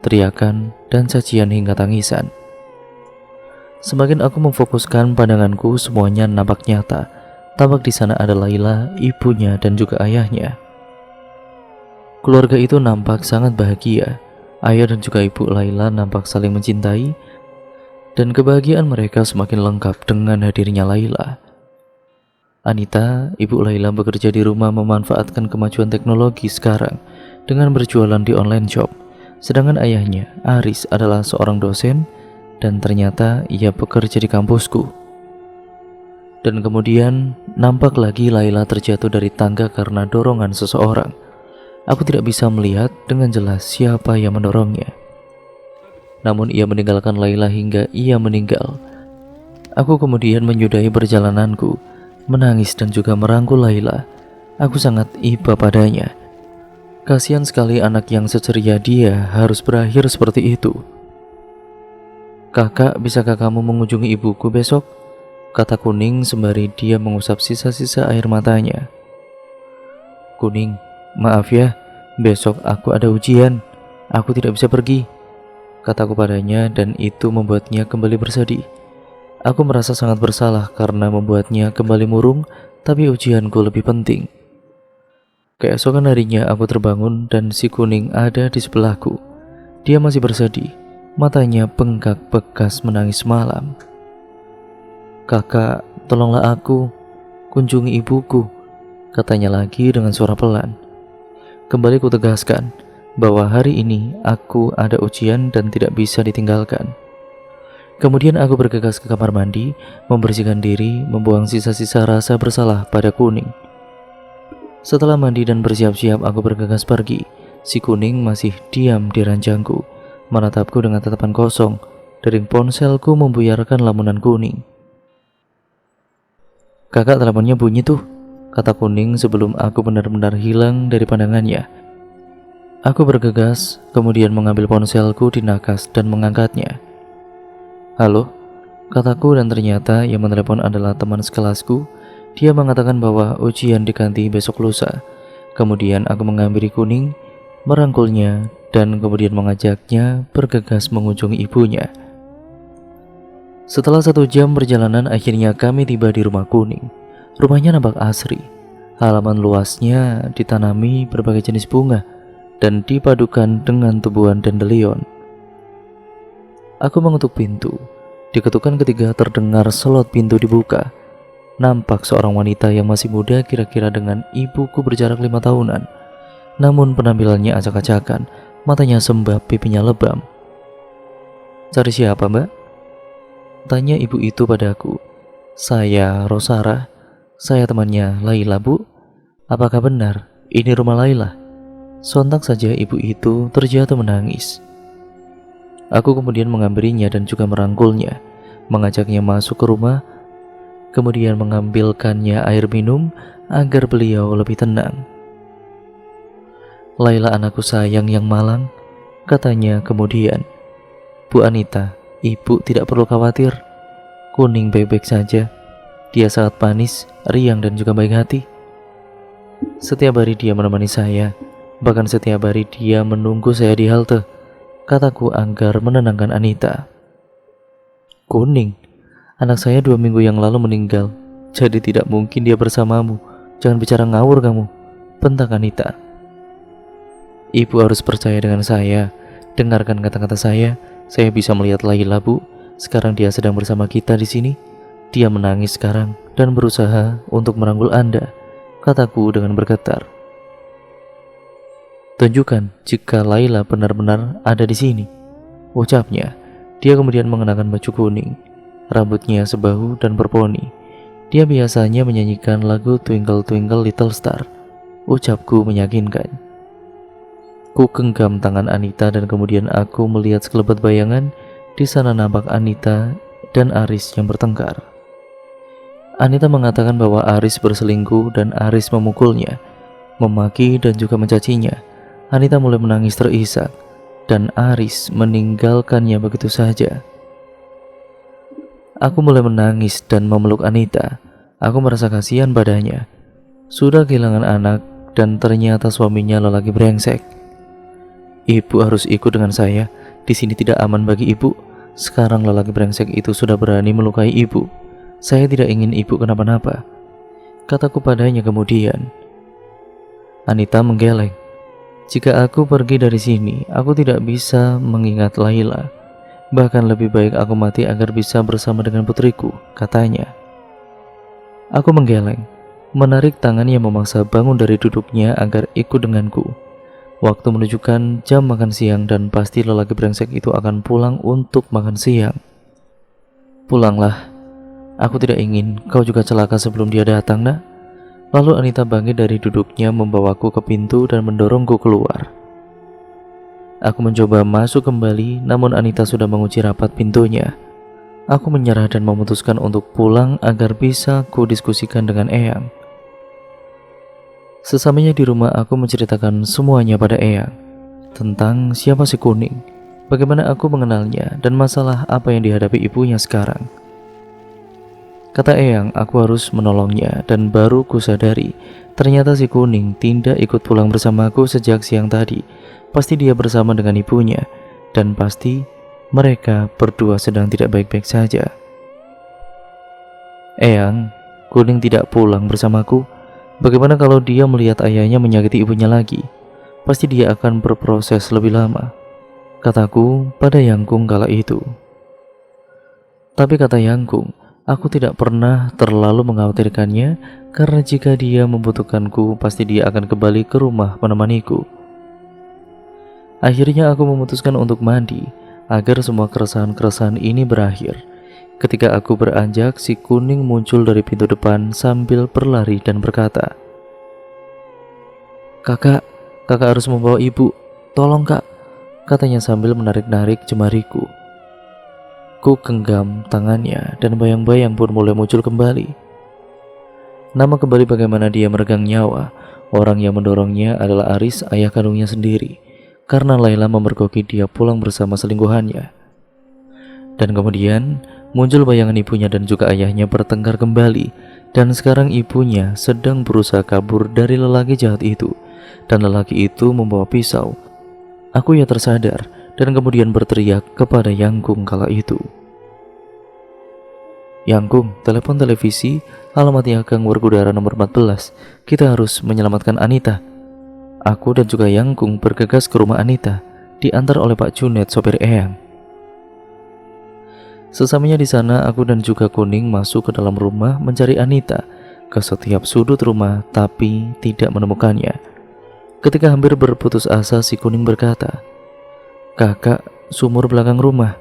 teriakan, dan cacian hingga tangisan. Semakin aku memfokuskan pandanganku, semuanya nampak nyata. Tampak di sana ada Laila, ibunya, dan juga ayahnya. Keluarga itu nampak sangat bahagia. Ayah dan juga ibu Laila nampak saling mencintai, dan kebahagiaan mereka semakin lengkap dengan hadirnya Laila. Anita, ibu Laila, bekerja di rumah memanfaatkan kemajuan teknologi sekarang dengan berjualan di online shop. Sedangkan ayahnya, Aris, adalah seorang dosen dan ternyata ia bekerja di kampusku. Dan kemudian nampak lagi Laila terjatuh dari tangga karena dorongan seseorang. Aku tidak bisa melihat dengan jelas siapa yang mendorongnya. Namun ia meninggalkan Laila hingga ia meninggal. Aku kemudian menyudahi perjalananku, menangis dan juga merangkul Laila. Aku sangat iba padanya. Kasihan sekali anak yang seceria dia harus berakhir seperti itu. "Kakak, bisakah kamu mengunjungi ibuku besok?" kata Kuning sembari dia mengusap sisa-sisa air matanya. "Kuning, maaf ya, besok aku ada ujian. Aku tidak bisa pergi," kataku padanya, dan itu membuatnya kembali bersedih. Aku merasa sangat bersalah karena membuatnya kembali murung, tapi ujianku lebih penting. Keesokan harinya aku terbangun dan si Kuning ada di sebelahku. Dia masih bersedih, matanya bengkak bekas menangis malam. "Kakak, tolonglah aku, kunjungi ibuku," katanya lagi dengan suara pelan. Kembali ku tegaskan bahwa hari ini aku ada ujian dan tidak bisa ditinggalkan. Kemudian aku bergegas ke kamar mandi, membersihkan diri, membuang sisa-sisa rasa bersalah pada Kuning. Setelah mandi dan bersiap-siap, aku bergegas pergi. Si Kuning masih diam di ranjangku, menatapku dengan tatapan kosong. Dering ponselku membuyarkan lamunan Kuning. "Kakak, teleponnya bunyi tuh," kata Kuning sebelum aku benar-benar hilang dari pandangannya. Aku bergegas, kemudian mengambil ponselku di nakas dan mengangkatnya. "Halo," kataku, dan ternyata yang menelepon adalah teman sekelasku. Dia mengatakan bahwa ujian diganti besok lusa. Kemudian aku menghampiri Kuning, merangkulnya, dan kemudian mengajaknya bergegas mengunjungi ibunya. Setelah 1 jam perjalanan, akhirnya kami tiba di rumah kuning. Rumahnya nampak asri. Halaman luasnya ditanami berbagai jenis bunga dan dipadukan dengan tumbuhan dandelion. Aku mengetuk pintu. Diketukkan ketika terdengar selot pintu dibuka. Nampak seorang wanita yang masih muda, kira-kira dengan ibuku berjarak 5 tahunan. Namun penampilannya acak-acakan, matanya sembab, pipinya lebam. "Cari siapa, Mbak?" tanya ibu itu padaku. "Saya Rosara. Saya temannya Laila, Bu. Apakah benar ini rumah Laila?" Sontak saja ibu itu terjatuh menangis. Aku kemudian menghampirinya dan juga merangkulnya, mengajaknya masuk ke rumah, kemudian mengambilkannya air minum agar beliau lebih tenang. "Laila anakku sayang yang malang," katanya kemudian. "Bu Anita, ibu tidak perlu khawatir. Kuning baik-baik saja. Dia sangat manis, riang dan juga baik hati. Setiap hari dia menemani saya, bahkan setiap hari dia menunggu saya di halte," kataku agar menenangkan Anita. "Kuning? Anak saya 2 minggu yang lalu meninggal, jadi tidak mungkin dia bersamamu. Jangan bicara ngawur kamu," bentak Anita. "Ibu harus percaya dengan saya. Dengarkan kata-kata saya. Saya bisa melihat Laila, Bu. Sekarang dia sedang bersama kita di sini. Dia menangis sekarang dan berusaha untuk merangkul Anda," kataku dengan bergetar. "Tunjukkan jika Laila benar-benar ada di sini," ucapnya. Dia kemudian mengenakan baju kuning, rambutnya sebahu dan berponi. Dia biasanya menyanyikan lagu Twinkle Twinkle Little Star. Ucapku meyakinkan. Ku genggam tangan Anita dan kemudian aku melihat sekelebat bayangan. Di sana nampak Anita dan Aris yang bertengkar. Anita mengatakan bahwa Aris berselingkuh dan Aris memukulnya, memaki dan juga mencacinya. Anita mulai menangis terisak dan Aris meninggalkannya begitu saja. Aku mulai menangis dan memeluk Anita. Aku merasa kasihan padanya. Sudah kehilangan anak dan ternyata suaminya lelaki brengsek. "Ibu harus ikut dengan saya. Di sini tidak aman bagi ibu. Sekarang lelaki brengsek itu sudah berani melukai ibu. Saya tidak ingin ibu kenapa-napa," kataku padanya kemudian. Anita menggeleng. "Jika aku pergi dari sini, aku tidak bisa mengingat Laila. Bahkan lebih baik aku mati agar bisa bersama dengan putriku," katanya. Aku menggeleng, menarik tangan yang memaksa bangun dari duduknya agar ikut denganku. Waktu menunjukkan jam makan siang dan pasti lelaki brengsek itu akan pulang untuk makan siang. "Pulanglah. Aku tidak ingin kau juga celaka sebelum dia datang, Nak." Lalu Anita bangkit dari duduknya, membawaku ke pintu dan mendorongku keluar. Aku mencoba masuk kembali, namun Anita sudah mengunci rapat pintunya. Aku menyerah dan memutuskan untuk pulang agar bisa ku diskusikan dengan Eyang. Sesamanya di rumah, aku menceritakan semuanya pada Eyang tentang siapa si Kuning, bagaimana aku mengenalnya, dan masalah apa yang dihadapi ibunya sekarang. Kata Eyang, aku harus menolongnya, dan baru ku sadari ternyata si Kuning tidak ikut pulang bersamaku sejak siang tadi. Pasti dia bersama dengan ibunya, dan pasti mereka berdua sedang tidak baik-baik saja. "Eyang, Kuning tidak pulang bersamaku. Bagaimana kalau dia melihat ayahnya menyakiti ibunya lagi? Pasti dia akan berproses lebih lama," kataku pada Yangkung kala itu. Tapi kata Yangkung, aku tidak pernah terlalu mengkhawatirkannya, karena jika dia membutuhkanku, pasti dia akan kembali ke rumah menemaniku. Akhirnya aku memutuskan untuk mandi, agar semua keresahan-keresahan ini berakhir. Ketika aku beranjak, si Kuning muncul dari pintu depan sambil berlari dan berkata, Kakak harus membawa ibu. Tolong, Kak," katanya sambil menarik-narik jemariku. Ku genggam tangannya dan bayang-bayang pun mulai muncul kembali. Nama kembali bagaimana dia meregang nyawa. Orang yang mendorongnya adalah Aris, ayah kandungnya sendiri, karena Laila memergoki dia pulang bersama selingkuhannya. Dan kemudian muncul bayangan ibunya dan juga ayahnya bertengkar kembali, dan sekarang ibunya sedang berusaha kabur dari lelaki jahat itu, dan lelaki itu membawa pisau. Aku ya tersadar dan kemudian berteriak kepada Yangkung kala itu. Yangkung, telepon televisi, alamatnya Gang Werkudara nomor 14. Kita harus menyelamatkan Anita. Aku dan juga Yangkung bergegas ke rumah Anita, diantar oleh Pak Junet, sopir Eyang. Sesamanya di sana, aku dan juga Kuning masuk ke dalam rumah mencari Anita ke setiap sudut rumah, tapi tidak menemukannya. Ketika hampir berputus asa, si Kuning berkata, "Kakak, sumur belakang rumah."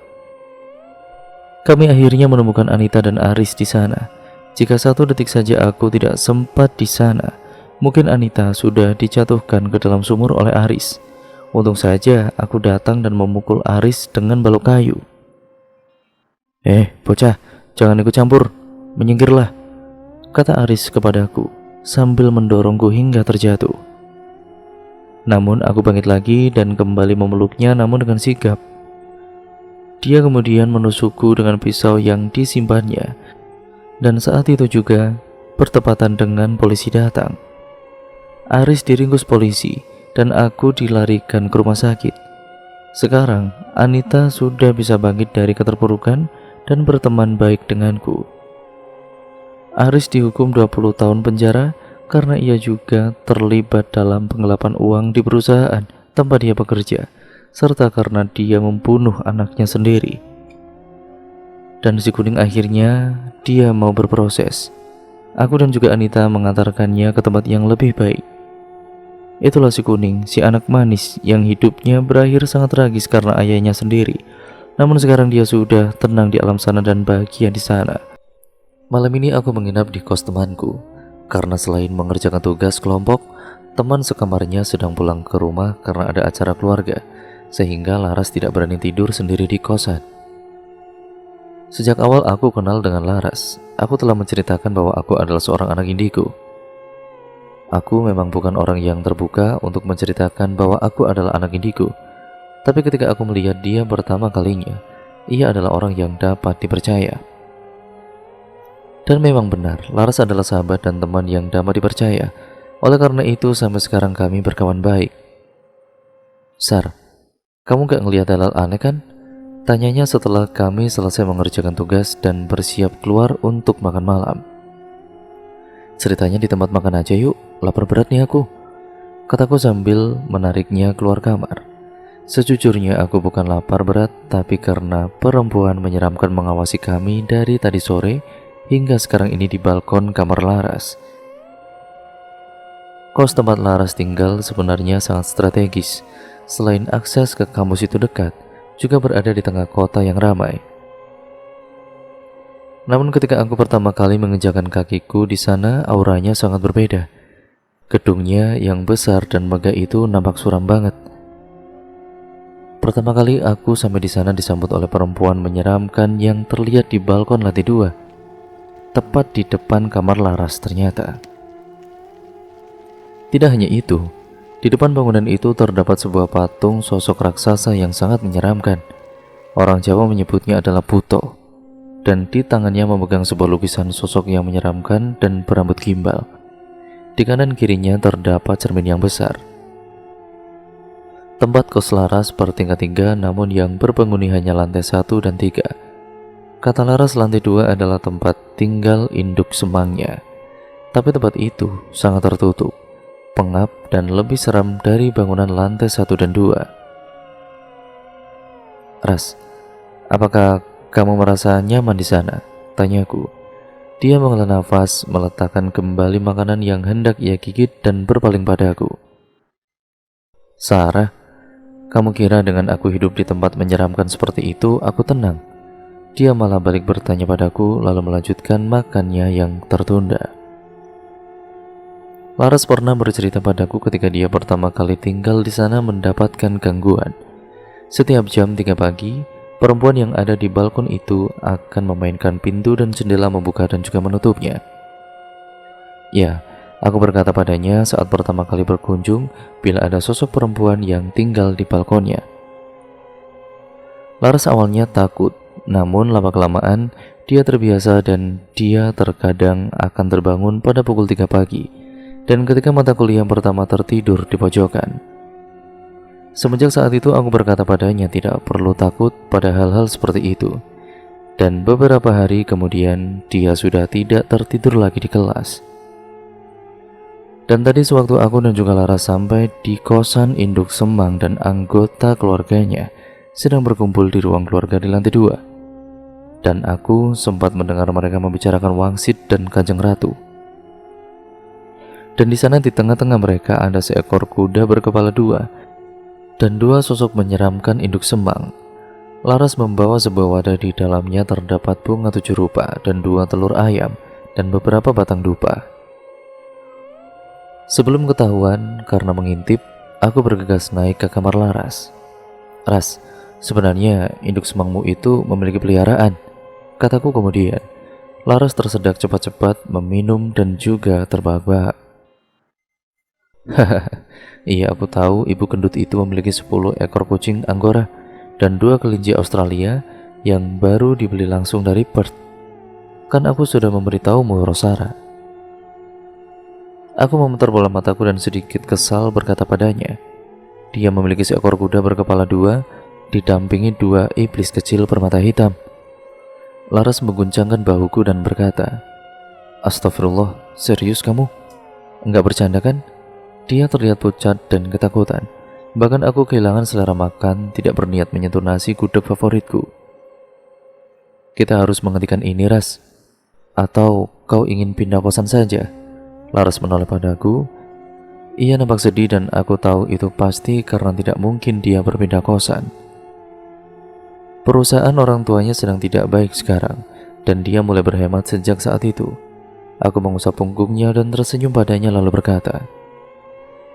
Kami akhirnya menemukan Anita dan Aris di sana. Jika satu detik saja aku tidak sempat di sana, mungkin Anita sudah dijatuhkan ke dalam sumur oleh Aris. Untung saja aku datang dan memukul Aris dengan balok kayu. Bocah, jangan ikut campur, menyingkirlah," kata Aris kepadaku sambil mendorongku hingga terjatuh. Namun aku bangkit lagi dan kembali memeluknya, namun dengan sigap. Dia kemudian menusukku dengan pisau yang disimpannya, dan saat itu juga bertepatan dengan polisi datang. Aris diringkus polisi dan aku dilarikan ke rumah sakit. Sekarang Anita sudah bisa bangkit dari keterpurukan dan berteman baik denganku. Aris dihukum 20 tahun penjara karena ia juga terlibat dalam penggelapan uang di perusahaan tempat dia bekerja, serta karena dia membunuh anaknya sendiri. Dan si Kuning akhirnya dia mau berproses. Aku dan juga Anita mengantarkannya ke tempat yang lebih baik. Itulah si Kuning, si anak manis yang hidupnya berakhir sangat tragis karena ayahnya sendiri. Namun sekarang dia sudah tenang di alam sana dan bahagia di sana. Malam ini aku menginap di kos temanku, karena selain mengerjakan tugas kelompok, teman sekamarnya sedang pulang ke rumah karena ada acara keluarga, sehingga Laras tidak berani tidur sendiri di kosan. Sejak awal aku kenal dengan Laras, aku telah menceritakan bahwa aku adalah seorang anak indigo. Aku memang bukan orang yang terbuka untuk menceritakan bahwa aku adalah anak indigo, tapi ketika aku melihat dia pertama kalinya, ia adalah orang yang dapat dipercaya. Dan memang benar, Laras adalah sahabat dan teman yang dapat dipercaya. Oleh karena itu, sampai sekarang kami berkawan baik. "Sar, kamu gak ngelihat hal aneh kan?" tanyanya setelah kami selesai mengerjakan tugas dan bersiap keluar untuk makan malam. "Ceritanya di tempat makan aja yuk, lapar berat nih aku," kataku sambil menariknya keluar kamar. Sejujurnya aku bukan lapar berat, tapi karena perempuan menyeramkan mengawasi kami dari tadi sore hingga sekarang ini di balkon kamar Laras. Kos tempat Laras tinggal sebenarnya sangat strategis. Selain akses ke kampus itu dekat, juga berada di tengah kota yang ramai. Namun ketika aku pertama kali menginjakkan kakiku di sana, auranya sangat berbeda. Gedungnya yang besar dan megah itu nampak suram banget. Pertama kali aku sampai di sana disambut oleh perempuan menyeramkan yang terlihat di balkon lantai 2. Tepat di depan kamar Laras ternyata. Tidak hanya itu, di depan bangunan itu terdapat sebuah patung sosok raksasa yang sangat menyeramkan. Orang Jawa menyebutnya adalah Buto, dan di tangannya memegang sebuah lukisan sosok yang menyeramkan dan berambut gimbal. Di kanan kirinya terdapat cermin yang besar. Tempat kos Laras bertingkat 3, namun yang berpenghuni hanya lantai 1 dan 3. Kata Laras, lantai 2 adalah tempat tinggal induk semangnya. Tapi tempat itu sangat tertutup, pengap, dan lebih seram dari bangunan lantai 1 dan 2. "Ras, apakah kamu merasa nyaman di sana?" tanyaku. Dia menghela nafas, meletakkan kembali makanan yang hendak ia gigit dan berpaling padaku. "Sarah, kamu kira dengan aku hidup di tempat menyeramkan seperti itu, aku tenang?" Dia malah balik bertanya padaku, lalu melanjutkan makannya yang tertunda. Laras pernah bercerita padaku ketika dia pertama kali tinggal di sana mendapatkan gangguan. Setiap jam 3 pagi, perempuan yang ada di balkon itu akan memainkan pintu dan jendela, membuka dan juga menutupnya. Ya, aku berkata padanya saat pertama kali berkunjung bila ada sosok perempuan yang tinggal di balkonnya. Laras awalnya takut, namun lama-kelamaan dia terbiasa dan dia terkadang akan terbangun pada pukul 3 pagi dan ketika mata kuliah yang pertama tertidur di pojokan. Semenjak saat itu aku berkata padanya tidak perlu takut pada hal-hal seperti itu. Dan beberapa hari kemudian dia sudah tidak tertidur lagi di kelas. Dan tadi sewaktu aku dan juga Laras sampai di kosan induk Semang dan anggota keluarganya sedang berkumpul di ruang keluarga di lantai 2. Dan aku sempat mendengar mereka membicarakan Wangsit dan Kanjeng Ratu. Dan di sana di tengah-tengah mereka ada seekor kuda berkepala 2 dan 2 sosok menyeramkan induk Semang. Laras membawa sebuah wadah, di dalamnya terdapat bunga 7 rupa dan 2 telur ayam dan beberapa batang dupa. Sebelum ketahuan karena mengintip, aku bergegas naik ke kamar Laras. "Ras, sebenarnya induk Semangmu itu memiliki peliharaan," kataku kemudian. Laras tersedak cepat-cepat meminum dan juga terbahak-bahak. "Hahaha, iya, aku tahu ibu kendut itu memiliki 10 ekor kucing Anggora dan 2 kelinci Australia yang baru dibeli langsung dari Perth. Kan aku sudah memberitahumu, Rosara." Aku memutar bola mataku dan sedikit kesal berkata padanya, "Dia memiliki seekor kuda berkepala 2, didampingi 2 iblis kecil bermata hitam." Laras mengguncangkan bahuku dan berkata, "Astagfirullah, serius kamu? Enggak bercanda kan?" Dia terlihat pucat dan ketakutan. Bahkan aku kehilangan selera makan, tidak berniat menyentuh nasi gudeg favoritku. "Kita harus menghentikan ini, Ras. Atau kau ingin pindah kosan saja?" Laras menoleh padaku. Ia nampak sedih dan aku tahu itu pasti karena tidak mungkin dia berpindah kosan. Perusahaan orang tuanya sedang tidak baik sekarang, dan dia mulai berhemat sejak saat itu. Aku mengusap punggungnya dan tersenyum padanya lalu berkata,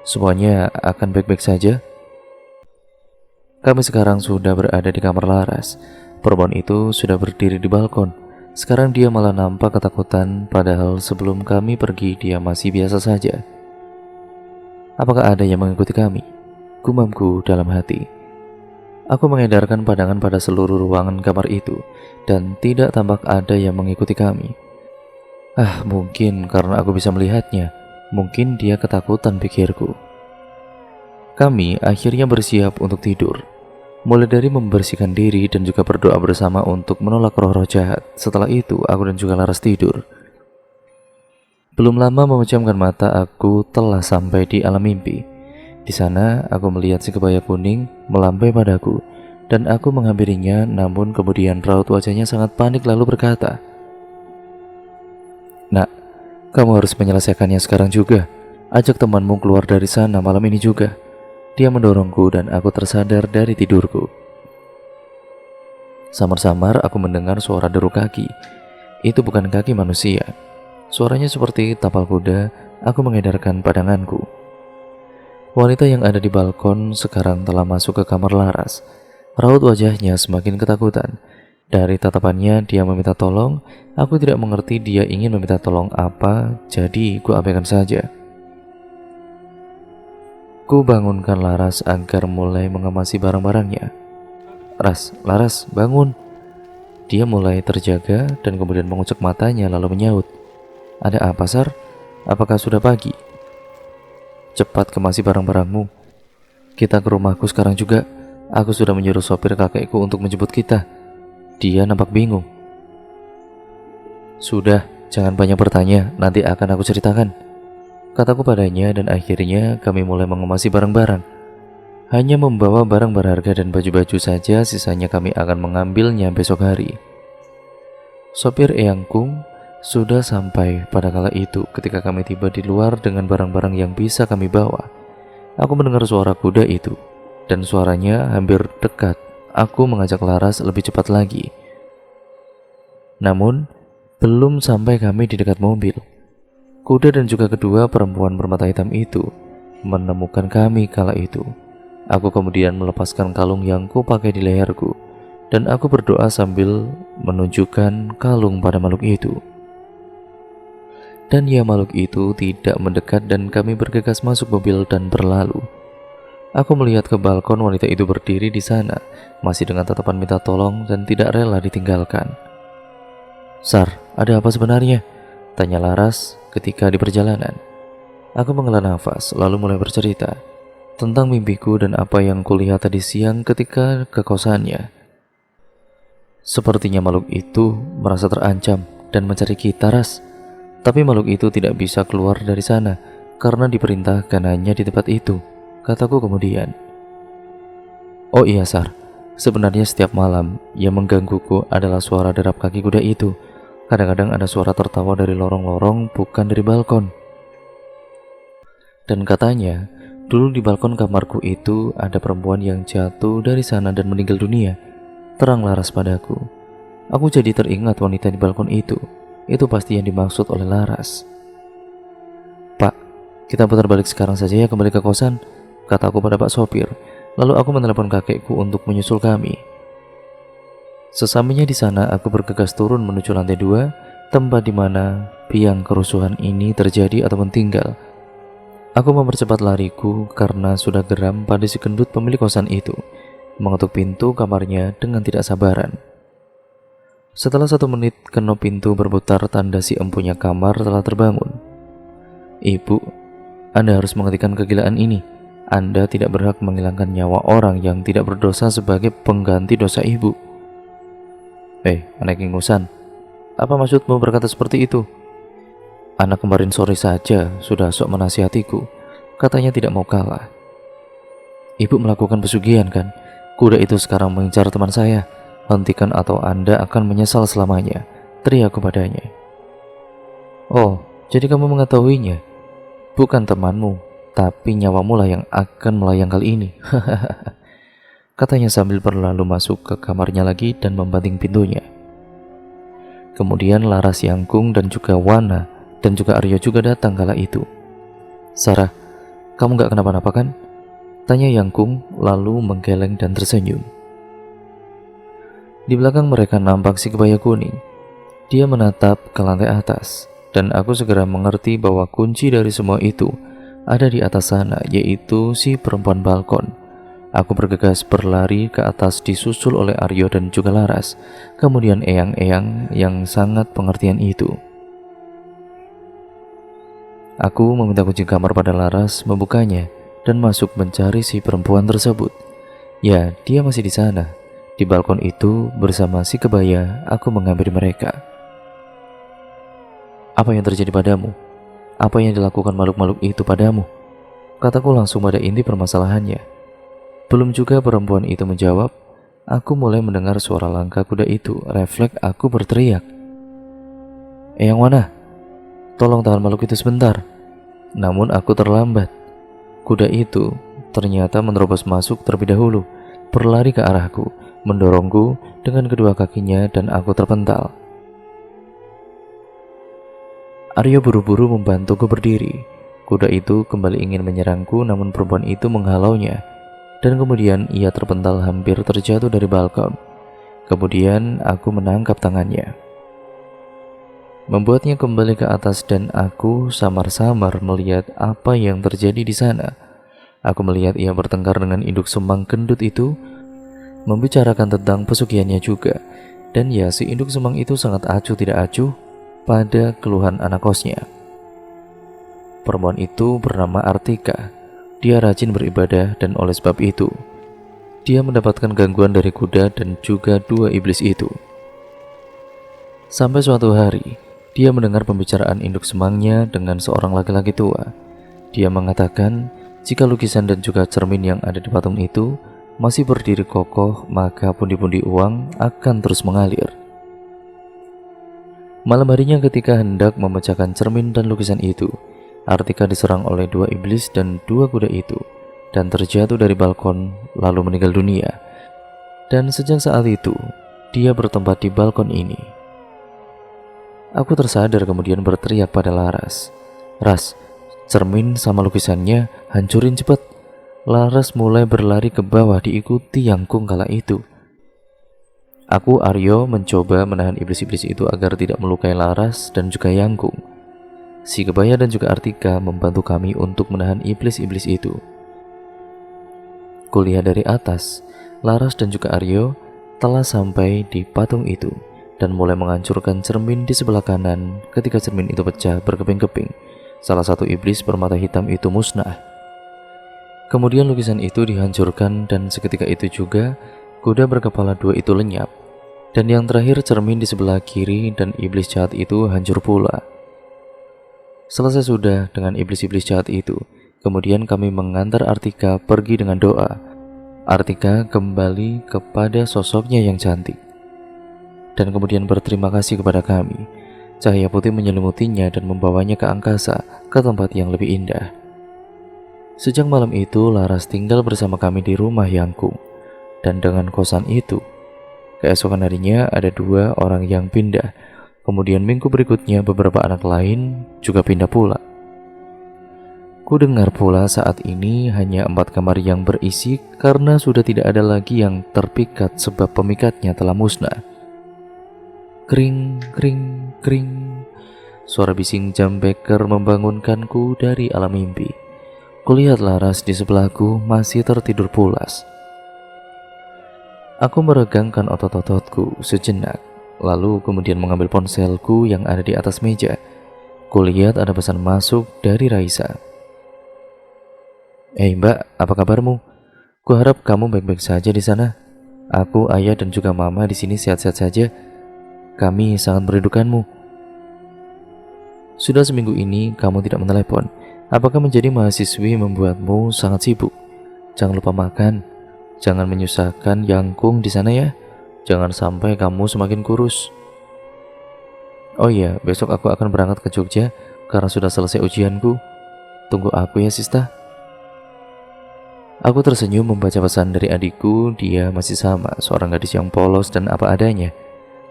"Semuanya akan baik-baik saja." Kami sekarang sudah berada di kamar Laras. Perempuan itu sudah berdiri di balkon. Sekarang dia malah nampak ketakutan, padahal sebelum kami pergi dia masih biasa saja. "Apakah ada yang mengikuti kami?" gumamku dalam hati. Aku mengedarkan pandangan pada seluruh ruangan kamar itu, dan tidak tampak ada yang mengikuti kami. Mungkin karena aku bisa melihatnya. Mungkin dia ketakutan, pikirku. Kami akhirnya bersiap untuk tidur. Mulai dari membersihkan diri dan juga berdoa bersama untuk menolak roh-roh jahat. Setelah itu, aku dan juga Laras tidur. Belum lama memejamkan mata, aku telah sampai di alam mimpi. Di sana, aku melihat si kebaya kuning melambai padaku, dan aku menghampirinya, namun kemudian raut wajahnya sangat panik lalu berkata, "Nak, kamu harus menyelesaikannya sekarang juga. Ajak temanmu keluar dari sana malam ini juga." Dia mendorongku dan aku tersadar dari tidurku. Samar-samar aku mendengar suara deru kaki. Itu bukan kaki manusia. Suaranya seperti tapal kuda. Aku mengedarkan pandanganku. Wanita yang ada di balkon sekarang telah masuk ke kamar Laras. Raut wajahnya semakin ketakutan. Dari tatapannya dia meminta tolong. Aku tidak mengerti dia ingin meminta tolong apa, jadi ku abaikan saja. Ku bangunkan Laras agar mulai mengemasi barang-barangnya. Laras, bangun." Dia mulai terjaga dan kemudian mengucek matanya lalu menyaut, "Ada apa, Sar? Apakah sudah pagi?" "Cepat kemasi barang-barangmu. Kita ke rumahku sekarang juga. Aku sudah menyuruh sopir kakekku untuk menjemput kita." Dia nampak bingung. "Sudah, jangan banyak bertanya, nanti akan aku ceritakan," kataku padanya, dan akhirnya kami mulai mengemasi barang-barang. Hanya membawa barang berharga dan baju-baju saja, sisanya kami akan mengambilnya besok hari. Sopir Eyangkung sudah sampai pada kala itu. Ketika kami tiba di luar dengan barang-barang yang bisa kami bawa, aku mendengar suara kuda itu, dan suaranya hampir dekat. Aku mengajak Laras lebih cepat lagi. Namun, belum sampai kami di dekat mobil, kuda dan juga kedua perempuan bermata hitam itu menemukan kami kala itu. Aku kemudian melepaskan kalung yang kupakai di leherku, dan aku berdoa sambil menunjukkan kalung pada makhluk itu. Dan ya, makhluk itu tidak mendekat dan kami bergegas masuk mobil dan berlalu. Aku melihat ke balkon, wanita itu berdiri di sana, masih dengan tatapan minta tolong dan tidak rela ditinggalkan. "Sar, ada apa sebenarnya?" tanya Laras ketika di perjalanan. Aku menghela nafas lalu mulai bercerita tentang mimpiku dan apa yang kulihat tadi siang ketika ke kosannya. Sepertinya makhluk itu merasa terancam dan mencari kita, Ras. Tapi makhluk itu tidak bisa keluar dari sana karena diperintahkan hanya di tempat itu, kataku kemudian. Oh iya, Sar. Sebenarnya setiap malam yang menggangguku adalah suara derap kaki kuda itu. Kadang-kadang ada suara tertawa dari lorong-lorong, bukan dari balkon. Dan katanya, dulu di balkon kamarku itu ada perempuan yang jatuh dari sana dan meninggal dunia. Terang Laras padaku. Aku jadi teringat wanita di balkon itu. Itu pasti yang dimaksud oleh Laras. Pak, kita putar balik sekarang saja ya kembali ke kosan, kataku pada Pak sopir. Lalu aku menelepon kakekku untuk menyusul kami. Sesampainya di sana, aku bergegas turun menuju lantai 2, tempat di mana biang kerusuhan ini terjadi ataupun tinggal. Aku mempercepat lariku karena sudah geram pada si gendut pemilik kosan itu, mengetuk pintu kamarnya dengan tidak sabaran. Setelah 1 menit kenop pintu berputar, tanda si empunya kamar telah terbangun. Ibu, Anda harus menghentikan kegilaan ini. Anda tidak berhak menghilangkan nyawa orang yang tidak berdosa sebagai pengganti dosa ibu. Anak ingusan, apa maksudmu berkata seperti itu? Anak kemarin sore saja sudah sok menasihatiku, katanya tidak mau kalah. Ibu melakukan pesugihan kan? Kuda itu sekarang mengincar teman saya. Hentikan atau Anda akan menyesal selamanya, teriakku padanya. Oh, jadi kamu mengetahuinya? Bukan temanmu, tapi nyawamu lah yang akan melayang kali ini. Katanya sambil berlalu masuk ke kamarnya lagi dan membanting pintunya. Kemudian Laras, Yangkung, dan juga Wana, dan juga Aryo juga datang kala itu. Sarah, kamu gak kenapa-napa kan? Tanya Yangkung lalu menggeleng dan tersenyum. Di belakang mereka nampak si kebaya kuning. Dia menatap ke lantai atas, dan aku segera mengerti bahwa kunci dari semua itu ada di atas sana, yaitu si perempuan balkon. Aku bergegas berlari ke atas disusul oleh Aryo dan juga Laras, kemudian eyang-eyang yang sangat pengertian itu. Aku meminta kunci kamar pada Laras, membukanya, dan masuk mencari si perempuan tersebut. Ya, dia masih di sana. Di balkon itu bersama si kebaya, aku menghampiri mereka. Apa yang terjadi padamu? Apa yang dilakukan makhluk-makhluk itu padamu? Kataku langsung pada inti permasalahannya. Belum juga perempuan itu menjawab, aku mulai mendengar suara langkah kuda itu. Refleks aku berteriak. Yang mana? Tolong tahan makhluk itu sebentar. Namun aku terlambat. Kuda itu ternyata menerobos masuk terlebih dahulu, berlari ke arahku, mendorongku dengan kedua kakinya dan aku terpental. Aryo buru-buru membantuku berdiri. Kuda itu kembali ingin menyerangku, namun perempuan itu menghalaunya, dan kemudian ia terpental hampir terjatuh dari balkon. Kemudian aku menangkap tangannya, membuatnya kembali ke atas, dan aku samar-samar melihat apa yang terjadi di sana. Aku melihat ia bertengkar dengan induk semang gendut itu, membicarakan tentang pesugihannya juga. Dan ya, si induk semang itu sangat acuh tidak acuh pada keluhan anak kosnya. Perempuan itu bernama Artika. Dia rajin beribadah, dan oleh sebab itu dia mendapatkan gangguan dari kuda dan juga 2 iblis itu. Sampai suatu hari dia mendengar pembicaraan induk semangnya dengan seorang laki-laki tua. Dia mengatakan jika lukisan dan juga cermin yang ada di patung itu masih berdiri kokoh, maka pundi-pundi uang akan terus mengalir. Malam harinya ketika hendak memecahkan cermin dan lukisan itu, Artika diserang oleh 2 iblis dan 2 kuda itu, dan terjatuh dari balkon lalu meninggal dunia. Dan sejak saat itu, dia bertempat di balkon ini. Aku tersadar kemudian berteriak pada Laras, Ras, cermin sama lukisannya hancurin cepet. Laras mulai berlari ke bawah diikuti Yangkung kala itu. Aku, Aryo, mencoba menahan iblis-iblis itu agar tidak melukai Laras dan juga Yangkung. Si kebaya dan juga Artika membantu kami untuk menahan iblis-iblis itu. Kulihat dari atas, Laras dan juga Aryo telah sampai di patung itu dan mulai menghancurkan cermin di sebelah kanan. Ketika cermin itu pecah berkeping-keping, salah satu iblis bermata hitam itu musnah. Kemudian lukisan itu dihancurkan, dan seketika itu juga kuda berkepala 2 itu lenyap. Dan yang terakhir cermin di sebelah kiri dan iblis jahat itu hancur pula. Selesai sudah dengan iblis-iblis jahat itu, kemudian kami mengantar Artika pergi dengan doa. Artika kembali kepada sosoknya yang cantik dan kemudian berterima kasih kepada kami. Cahaya putih menyelimutinya dan membawanya ke angkasa, ke tempat yang lebih indah. Sejak malam itu, Laras tinggal bersama kami di rumah Yangkung. Dan dengan kosan itu, keesokan harinya ada 2 orang yang pindah. Kemudian minggu berikutnya beberapa anak lain juga pindah pula. Ku dengar pula saat ini hanya 4 kamar yang berisi karena sudah tidak ada lagi yang terpikat sebab pemikatnya telah musnah. Kring, kring, kring. Suara bising jam beker membangunkanku dari alam mimpi. Kulihat Laras di sebelahku masih tertidur pulas. Aku meregangkan otot-ototku sejenak, lalu kemudian mengambil ponselku yang ada di atas meja. Kulihat ada pesan masuk dari Raisa. Mbak, apa kabarmu? Kuharap kamu baik-baik saja di sana. Aku, ayah dan juga mama di sini sehat-sehat saja. Kami sangat merindukanmu. Sudah seminggu ini kamu tidak menelepon. Apakah menjadi mahasiswi membuatmu sangat sibuk? Jangan lupa makan. Jangan menyusahkan Yangkung di sana ya. Jangan sampai kamu semakin kurus. Oh iya, besok aku akan berangkat ke Jogja karena sudah selesai ujianku. Tunggu aku ya, Sista. Aku tersenyum membaca pesan dari adikku. Dia masih sama, seorang gadis yang polos dan apa adanya.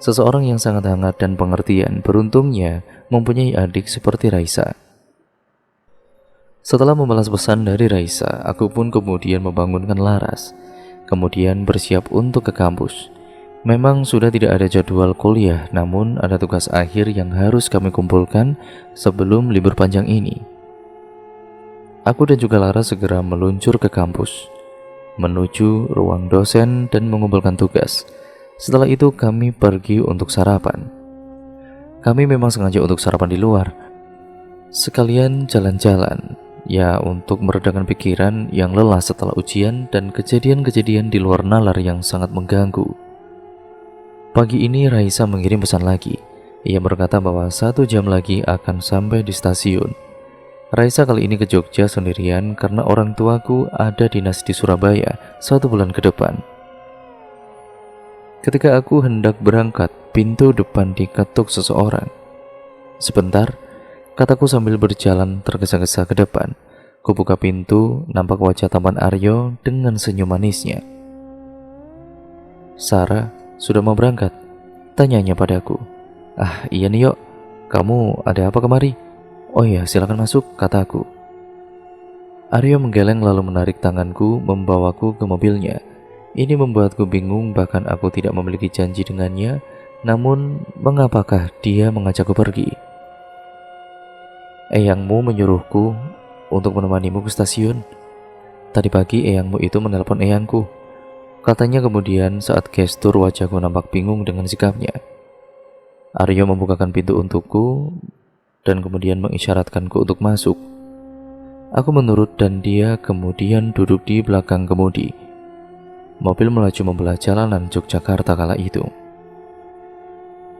Seseorang yang sangat hangat dan pengertian. Beruntungnya mempunyai adik seperti Raisa. Setelah membalas pesan dari Raisa, aku pun kemudian membangunkan Laras. Kemudian bersiap untuk ke kampus. Memang sudah tidak ada jadwal kuliah, namun ada tugas akhir yang harus kami kumpulkan sebelum libur panjang ini. Aku dan juga Laras segera meluncur ke kampus, menuju ruang dosen dan mengumpulkan tugas. Setelah itu kami pergi untuk sarapan. Kami memang sengaja untuk sarapan di luar, sekalian jalan-jalan, ya untuk meredakan pikiran yang lelah setelah ujian dan kejadian-kejadian di luar nalar yang sangat mengganggu. Pagi ini Raisa mengirim pesan lagi. Ia berkata bahwa 1 jam lagi akan sampai di stasiun. Raisa kali ini ke Jogja sendirian karena orang tuaku ada dinas di Surabaya 1 bulan ke depan. Ketika aku hendak berangkat, pintu depan diketuk seseorang. Sebentar, kataku sambil berjalan tergesa-gesa ke depan. Kubuka pintu, nampak wajah tampan Aryo dengan senyum manisnya. Sarah, sudah mau berangkat? Tanyanya padaku. Ah, iya nih, Yok. Kamu ada apa kemari? Oh iya, silakan masuk, kataku. Aryo menggeleng lalu menarik tanganku, membawaku ke mobilnya. Ini membuatku bingung, bahkan aku tidak memiliki janji dengannya. Namun, mengapakah dia mengajakku pergi? Eyangmu menyuruhku untuk menemanimu ke stasiun. Tadi pagi eyangmu itu menelpon eyangku. Katanya kemudian saat gestur wajahku nampak bingung dengan sikapnya. Aryo membukakan pintu untukku dan kemudian mengisyaratkanku untuk masuk. Aku menurut dan dia kemudian duduk di belakang kemudi. Mobil melaju membelah jalanan Yogyakarta kala itu.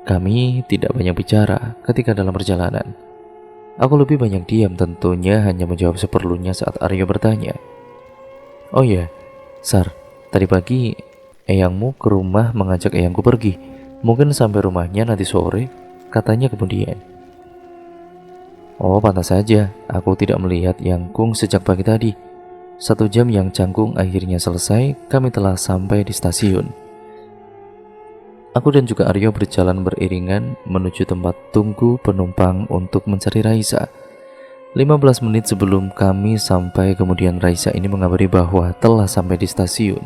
Kami tidak banyak bicara ketika dalam perjalanan. Aku lebih banyak diam, tentunya hanya menjawab seperlunya saat Aryo bertanya. Oh ya, Sar, tadi pagi eyangmu ke rumah mengajak eyangku pergi. Mungkin sampai rumahnya nanti sore, katanya kemudian. Oh, pantas saja, aku tidak melihat Yangkung sejak pagi tadi. 1 jam yang canggung akhirnya selesai, kami telah sampai di stasiun. Aku dan juga Aryo berjalan beriringan menuju tempat tunggu penumpang untuk mencari Raisa. 15 menit sebelum kami sampai, kemudian Raisa ini mengabari bahwa telah sampai di stasiun.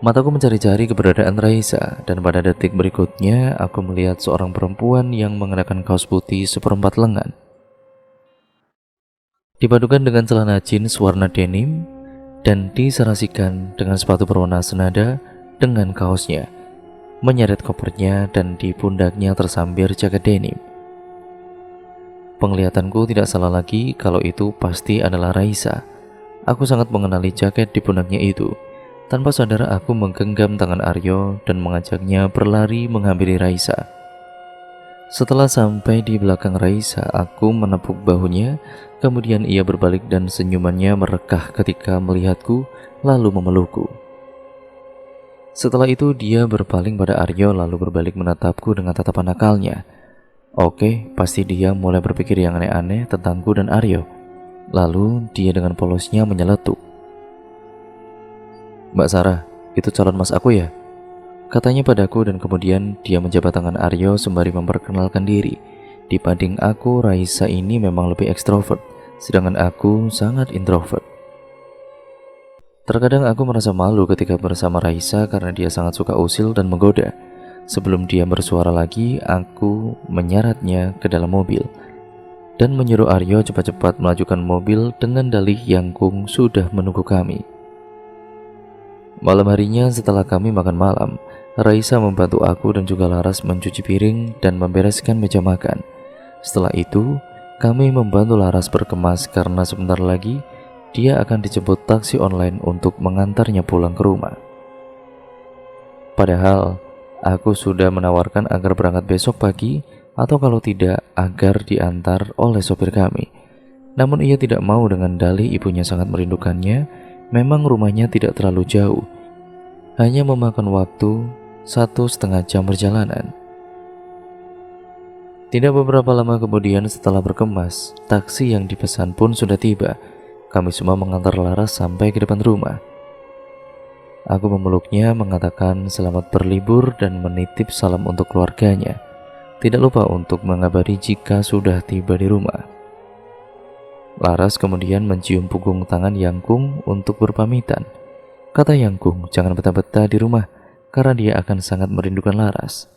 Mataku mencari-cari keberadaan Raisa, dan pada detik berikutnya aku melihat seorang perempuan yang mengenakan kaos putih seperempat lengan, dipadukan dengan celana jeans warna denim dan diserasikan dengan sepatu berwarna senada dengan kaosnya, menyeret kopernya dan di pundaknya tersambar jaket denim. Penglihatanku tidak salah lagi kalau itu pasti adalah Raisa. Aku sangat mengenali jaket di pundaknya itu. Tanpa sadar aku menggenggam tangan Aryo dan mengajaknya berlari menghampiri Raisa. Setelah sampai di belakang Raisa, aku menepuk bahunya, kemudian ia berbalik dan senyumannya merekah ketika melihatku lalu memelukku. Setelah itu dia berpaling pada Aryo lalu berbalik menatapku dengan tatapan nakalnya. Oke, pasti dia mulai berpikir yang aneh-aneh tentangku dan Aryo. Lalu dia dengan polosnya menyeletuk. "Mbak Sarah, itu calon mas aku ya?" Katanya padaku dan kemudian dia menjabat tangan Aryo sembari memperkenalkan diri. Dibanding aku, Raisa ini memang lebih ekstrovert, sedangkan aku sangat introvert. Terkadang aku merasa malu ketika bersama Raisa karena dia sangat suka usil dan menggoda. Sebelum dia bersuara lagi, aku menyeretnya ke dalam mobil dan menyuruh Aryo cepat-cepat melajukan mobil dengan dalih Yangkung sudah menunggu kami. Malam harinya setelah kami makan malam, Raisa membantu aku dan juga Laras mencuci piring dan membereskan meja makan. Setelah itu, kami membantu Laras berkemas karena sebentar lagi dia akan dijemput taksi online untuk mengantarnya pulang ke rumah. Padahal, aku sudah menawarkan agar berangkat besok pagi atau kalau tidak agar diantar oleh sopir kami. Namun ia tidak mau dengan dalih ibunya sangat merindukannya. Memang rumahnya tidak terlalu jauh, hanya memakan waktu 1,5 jam perjalanan. Tidak beberapa lama kemudian setelah berkemas, taksi yang dipesan pun sudah tiba. Kami semua mengantar Laras sampai ke depan rumah. Aku memeluknya, mengatakan selamat berlibur dan menitip salam untuk keluarganya. Tidak lupa untuk mengabari jika sudah tiba di rumah. Laras kemudian mencium punggung tangan Yangkung untuk berpamitan. Kata Yangkung jangan betah-betah di rumah karena dia akan sangat merindukan Laras.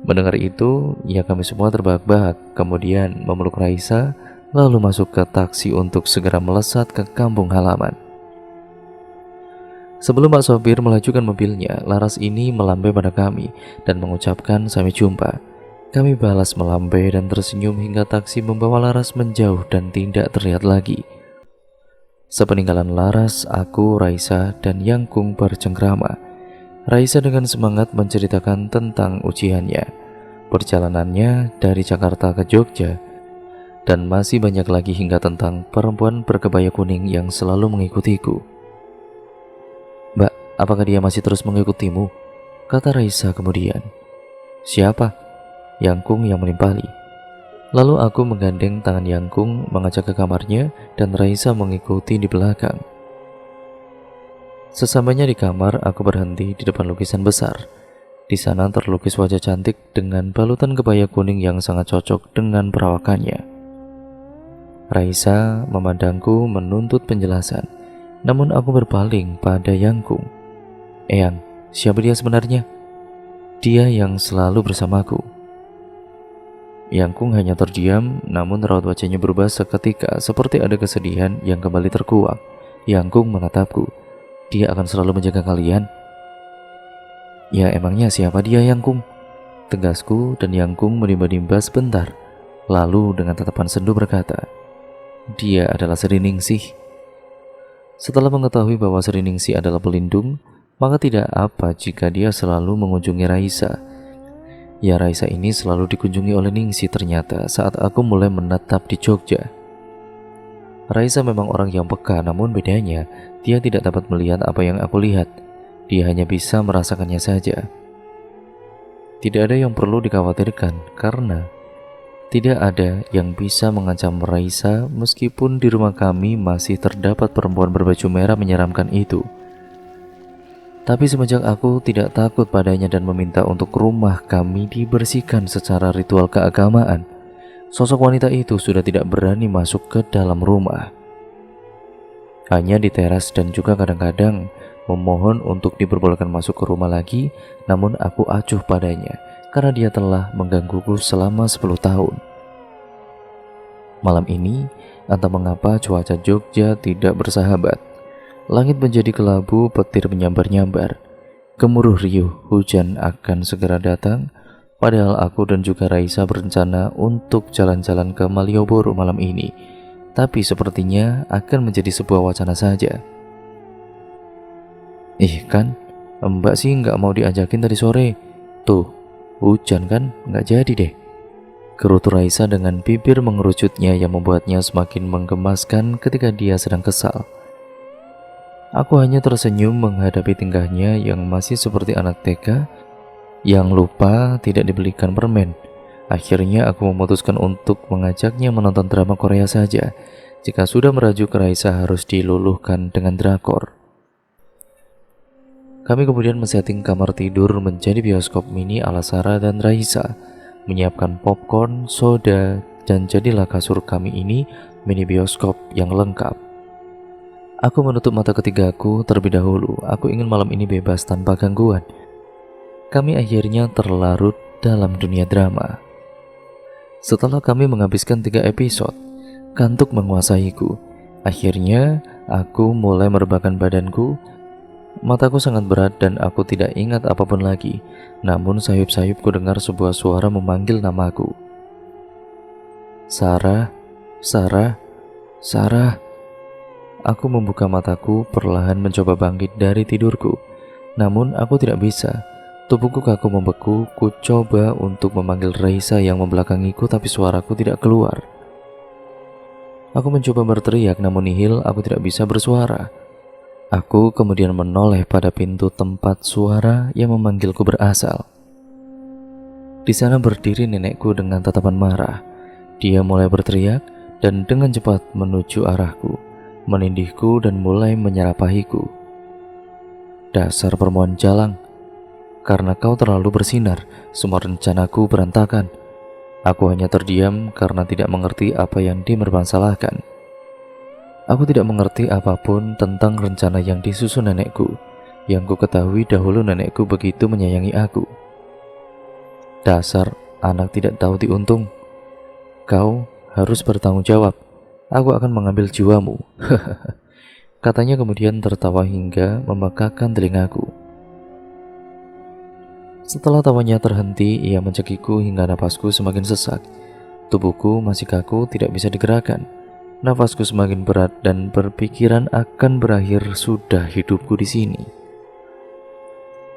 Mendengar itu, ya kami semua terbahak-bahak, kemudian memeluk Raisa, lalu masuk ke taksi untuk segera melesat ke kampung halaman. Sebelum Pak sopir melajukan mobilnya, Laras ini melambai pada kami dan mengucapkan sampai jumpa. Kami balas melambai dan tersenyum hingga taksi membawa Laras menjauh dan tidak terlihat lagi. Sepeninggalan Laras, aku, Raisa, dan Yangkung bercengkrama. Raisa dengan semangat menceritakan tentang ujiannya, perjalanannya dari Jakarta ke Jogja, dan masih banyak lagi hingga tentang perempuan berkebaya kuning yang selalu mengikutiku. "Mbak, apakah dia masih terus mengikutimu?" kata Raisa kemudian. "Siapa?" Yangkung yang menimpali. Lalu aku menggandeng tangan Yangkung mengajak ke kamarnya dan Raisa mengikuti di belakang. Sesampainya di kamar, aku berhenti di depan lukisan besar. Di sana terlukis wajah cantik dengan balutan kebaya kuning yang sangat cocok dengan perawakannya. Raisa memandangku menuntut penjelasan, namun aku berpaling pada Yangkung. "Eyang, siapa dia sebenarnya?" "Dia yang selalu bersamaku." Yangkung hanya terdiam, namun raut wajahnya berubah seketika seperti ada kesedihan yang kembali terkuak. Yangkung menatapku. "Dia akan selalu menjaga kalian." "Ya emangnya siapa dia, Yangkung?" tegasku, dan Yangkung menimba-nimba sebentar. Lalu dengan tatapan sendu berkata, "Dia adalah Sriningsih." Setelah mengetahui bahwa Sriningsih adalah pelindung, maka tidak apa jika dia selalu mengunjungi Raisa. Ya, Raisa ini selalu dikunjungi oleh Ningsih ternyata saat aku mulai menetap di Jogja. Raisa memang orang yang peka, namun bedanya dia tidak dapat melihat apa yang aku lihat. Dia hanya bisa merasakannya saja. Tidak ada yang perlu dikhawatirkan karena tidak ada yang bisa mengancam Raisa meskipun di rumah kami masih terdapat perempuan berbaju merah menyeramkan itu. Tapi semenjak aku tidak takut padanya dan meminta untuk rumah kami dibersihkan secara ritual keagamaan, sosok wanita itu sudah tidak berani masuk ke dalam rumah. Hanya di teras dan juga kadang-kadang memohon untuk diperbolehkan masuk ke rumah lagi, namun aku acuh padanya karena dia telah menggangguku selama 10 tahun. Malam ini, entah mengapa cuaca Jogja tidak bersahabat. Langit menjadi kelabu, petir menyambar-nyambar. Gemuruh riuh, hujan akan segera datang. Padahal aku dan juga Raisa berencana untuk jalan-jalan ke Malioboro malam ini. Tapi sepertinya akan menjadi sebuah wacana saja. Ih kan, Mbak sih nggak mau diajakin tadi sore. Tuh, hujan kan, nggak jadi deh. Gerutu Raisa dengan bibir mengerucutnya yang membuatnya semakin menggemaskan ketika dia sedang kesal. Aku hanya tersenyum menghadapi tingkahnya yang masih seperti anak TK yang lupa tidak dibelikan permen. Akhirnya aku memutuskan untuk mengajaknya menonton drama Korea saja. Jika sudah merajuk, Raisa harus diluluhkan dengan drakor. Kami kemudian men-setting kamar tidur menjadi bioskop mini ala Sarah dan Raisa, menyiapkan popcorn, soda, dan jadilah kasur kami ini mini bioskop yang lengkap. Aku menutup mata ketigaku terlebih dahulu. Aku ingin malam ini bebas tanpa gangguan. Kami akhirnya terlarut dalam dunia drama. Setelah kami menghabiskan 3 episode, kantuk menguasaiku. Akhirnya aku mulai merebahkan badanku. Mataku sangat berat dan aku tidak ingat apapun lagi. Namun sayup-sayupku dengar sebuah suara memanggil namaku. Sarah, Sarah, Sarah. Aku membuka mataku, perlahan mencoba bangkit dari tidurku. Namun aku tidak bisa. Tubuhku kaku membeku. Ku coba untuk memanggil Raisa yang membelakangiku, tapi suaraku tidak keluar. Aku mencoba berteriak, namun nihil, aku tidak bisa bersuara. Aku kemudian menoleh pada pintu tempat suara yang memanggilku berasal. Di sana berdiri nenekku dengan tatapan marah. Dia mulai berteriak dan dengan cepat menuju arahku, menindihku dan mulai menyerapahiku. Dasar perempuan jalang, karena kau terlalu bersinar, semua rencanaku berantakan. Aku hanya terdiam karena tidak mengerti apa yang dipermasalahkan. Aku tidak mengerti apapun tentang rencana yang disusun nenekku. Yang ku ketahui dahulu nenekku begitu menyayangi aku. Dasar anak tidak tahu diuntung. Kau harus bertanggung jawab. Aku akan mengambil jiwamu. Katanya kemudian tertawa hingga memekakkan telingaku. Setelah tawanya terhenti, ia mencekiku hingga napasku semakin sesak. Tubuhku masih kaku, tidak bisa digerakkan. Nafasku semakin berat dan berpikiran akan berakhir sudah hidupku di sini.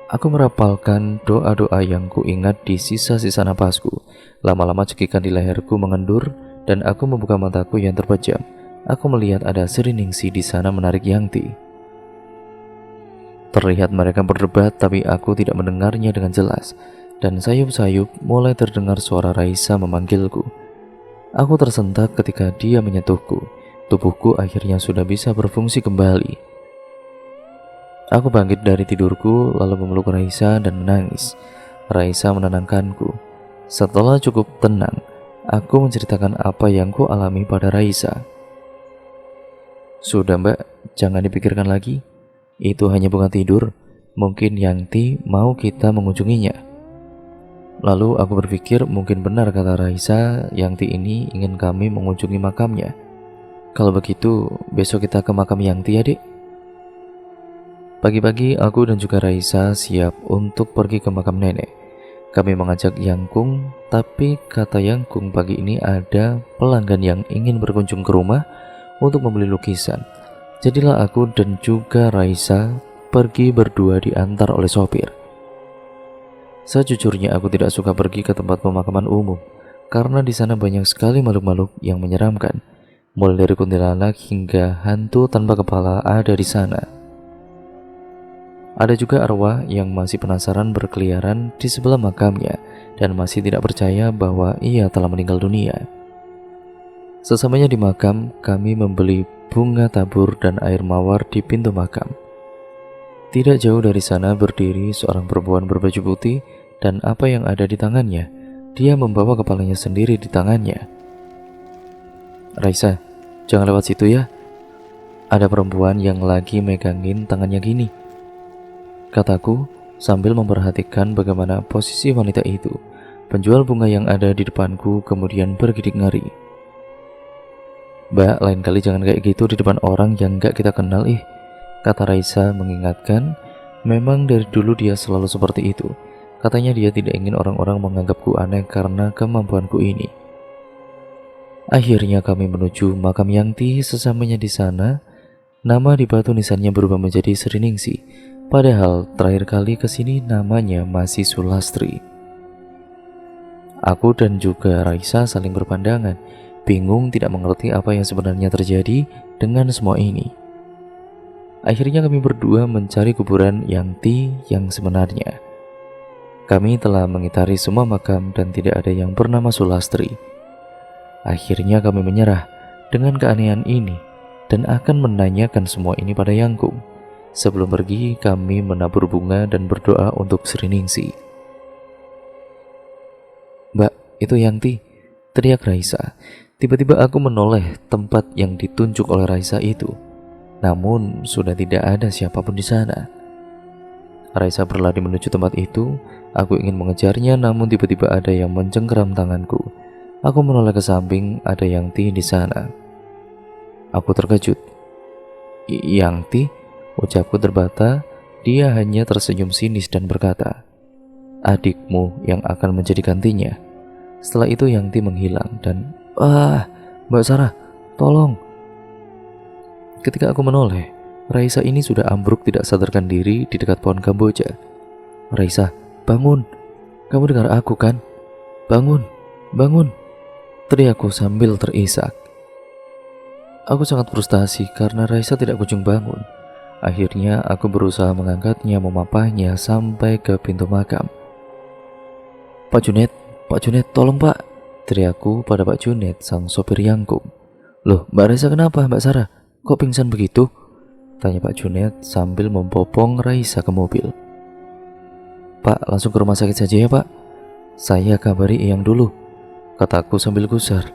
Aku merapalkan doa-doa yang kuingat di sisa-sisa napasku. Lama-lama cekikan di leherku mengendur dan aku membuka mataku yang terpejam. Aku melihat ada Sri Ningsi di sana menarik Yangti. Terlihat mereka berdebat, tapi aku tidak mendengarnya dengan jelas. Dan sayup-sayup mulai terdengar suara Raisa memanggilku. Aku tersentak ketika dia menyentuhku. Tubuhku akhirnya sudah bisa berfungsi kembali. Aku bangkit dari tidurku lalu memeluk Raisa dan menangis. Raisa menenangkanku. Setelah cukup tenang, aku menceritakan apa yang ku alami pada Raisa. Sudah mbak, jangan dipikirkan lagi. Itu hanya bunga tidur. Mungkin Yangti mau kita mengunjunginya. Lalu aku berpikir mungkin benar kata Raisa, Yangti ini ingin kami mengunjungi makamnya. Kalau begitu, besok kita ke makam Yangti ya dek. Pagi-pagi aku dan juga Raisa siap untuk pergi ke makam nenek. Kami mengajak Yangkung, tapi kata Yangkung pagi ini ada pelanggan yang ingin berkunjung ke rumah untuk membeli lukisan. Jadilah aku dan juga Raisa pergi berdua diantar oleh sopir. Sejujurnya aku tidak suka pergi ke tempat pemakaman umum karena di sana banyak sekali makhluk-makhluk yang menyeramkan. Mulai dari kuntilanak hingga hantu tanpa kepala ada di sana. Ada juga arwah yang masih penasaran berkeliaran di sebelah makamnya dan masih tidak percaya bahwa ia telah meninggal dunia. Sesamanya di makam, kami membeli bunga tabur dan air mawar di pintu makam. Tidak jauh dari sana berdiri seorang perempuan berbaju putih dan apa yang ada di tangannya, dia membawa kepalanya sendiri di tangannya. Raisa, jangan lewat situ ya. Ada perempuan yang lagi megangin tangannya gini, kataku sambil memperhatikan bagaimana posisi wanita itu. Penjual bunga yang ada di depanku kemudian bergidik ngeri. Mbak, lain kali jangan kayak gitu di depan orang yang gak kita kenal kata Raisa mengingatkan. Memang dari dulu dia selalu seperti itu. Katanya dia tidak ingin orang-orang menganggapku aneh karena kemampuanku ini. Akhirnya kami menuju makam Yangti. Sesamanya di sana, nama di batu nisannya berubah menjadi Sri Ningsi. Padahal terakhir kali kesini namanya masih Sulastri. Aku dan juga Raisa saling berpandangan, bingung tidak mengerti apa yang sebenarnya terjadi dengan semua ini. Akhirnya kami berdua mencari kuburan Yanti yang sebenarnya. Kami telah mengitari semua makam dan tidak ada yang bernama Sulastri. Akhirnya kami menyerah dengan keanehan ini dan akan menanyakan semua ini pada Yangkung. Sebelum pergi, kami menabur bunga dan berdoa untuk Sri Ningsi. "Mbak, itu Yanti," teriak Raisa. Tiba-tiba aku menoleh tempat yang ditunjuk oleh Raisa itu. Namun sudah tidak ada siapapun di sana. Raisa berlari menuju tempat itu. Aku ingin mengejarnya, namun tiba-tiba ada yang mencengkeram tanganku. Aku menoleh ke samping, ada Yanti di sana. Aku terkejut. "Yanti?" Ucapku terbata. Dia hanya tersenyum sinis dan berkata, "Adikmu yang akan menjadi gantinya." Setelah itu Yanti menghilang dan Mbak Sarah, tolong." Ketika aku menoleh, Raisa ini sudah ambruk tidak sadarkan diri di dekat pohon kamboja. "Raisa, bangun. Kamu dengar aku kan? Bangun, bangun," teriakku sambil terisak. Aku sangat frustasi karena Raisa tidak kunjung bangun. Akhirnya aku berusaha mengangkatnya, memapahnya sampai ke pintu makam. Pak Junet, tolong Pak," teriakku pada Pak Junet, sang sopir Yangkung. "Loh, Mbak Raisa kenapa, Mbak Sarah? Kok pingsan begitu?" tanya Pak Junet sambil membopong Raisa ke mobil. "Pak, langsung ke rumah sakit saja ya Pak. Saya kabari Eyang dulu," kataku sambil gusar.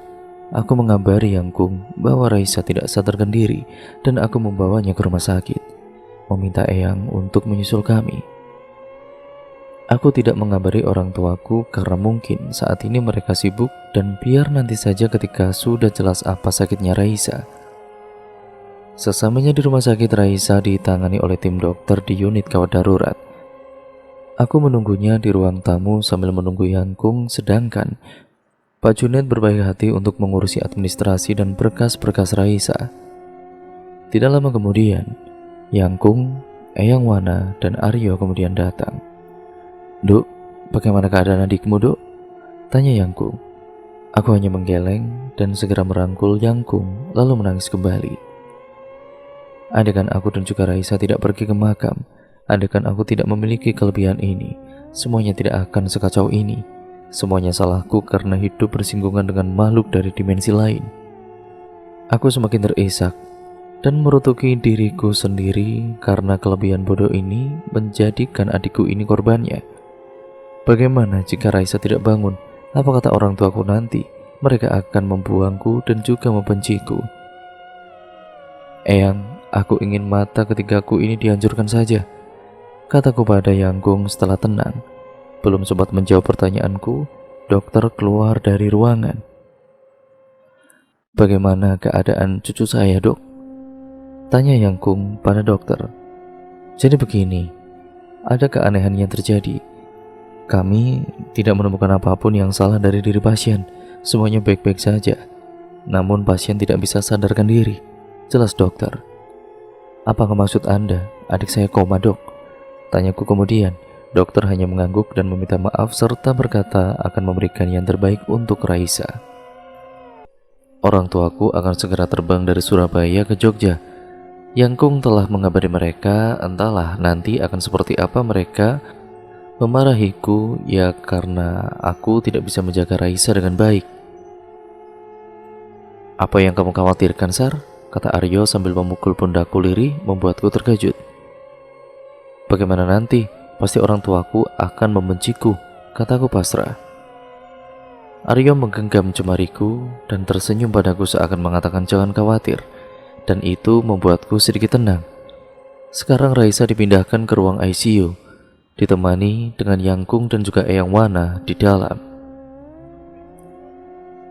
Aku mengabari Yangkung bahwa Raisa tidak sadarkan diri dan aku membawanya ke rumah sakit, meminta Eyang untuk menyusul kami. Aku tidak mengabari orang tuaku karena mungkin saat ini mereka sibuk dan biar nanti saja ketika sudah jelas apa sakitnya Raisa. Sesamanya di rumah sakit, Raisa ditangani oleh tim dokter di unit gawat darurat. Aku menunggunya di ruang tamu sambil menunggu Yangkung, sedangkan Pak Junet berbaik hati untuk mengurusi administrasi dan berkas-berkas Raisa. Tidak lama kemudian, Yangkung, Eyang Wana, dan Aryo kemudian datang. "Duk, bagaimana keadaan adikmu, Duk?" tanya Yangkung. Aku hanya menggeleng dan segera merangkul Yangkung lalu menangis kembali. Andaikan aku dan juga Raisa tidak pergi ke makam, andaikan aku tidak memiliki kelebihan ini, semuanya tidak akan sekacau ini. Semuanya salahku karena hidup bersinggungan dengan makhluk dari dimensi lain. Aku semakin terisak dan merutuki diriku sendiri karena kelebihan bodoh ini menjadikan adikku ini korbannya. Bagaimana jika Raisa tidak bangun? Apa kata orang tuaku nanti? Mereka akan membuangku dan juga membenciku. "Eyang, aku ingin mata ketigaku ini dihancurkan saja," kataku pada Yangkung setelah tenang. Belum sempat menjawab pertanyaanku, dokter keluar dari ruangan. "Bagaimana keadaan cucu saya, Dok?" tanya Yangkung pada dokter. "Jadi begini, ada keanehan yang terjadi. Kami tidak menemukan apapun yang salah dari diri pasien. Semuanya baik-baik saja. Namun pasien tidak bisa sadarkan diri," jelas dokter. "Apa maksud Anda? Adik saya koma, Dok?" tanyaku kemudian. Dokter hanya mengangguk dan meminta maaf serta berkata akan memberikan yang terbaik untuk Raisa. Orang tuaku akan segera terbang dari Surabaya ke Jogja. Yangkung telah mengabari mereka, entahlah nanti akan seperti apa mereka memarahiku ya karena aku tidak bisa menjaga Raisa dengan baik. "Apa yang kamu khawatirkan, Sar?" kata Aryo sambil memukul pundakku lirih, membuatku terkejut. "Bagaimana nanti? Pasti orang tuaku akan membenciku," kataku pasrah. Aryo menggenggam jemariku dan tersenyum padaku seakan mengatakan jangan khawatir, dan itu membuatku sedikit tenang. Sekarang Raisa dipindahkan ke ruang ICU, ditemani dengan Yangkung dan juga Eyang Wana di dalam.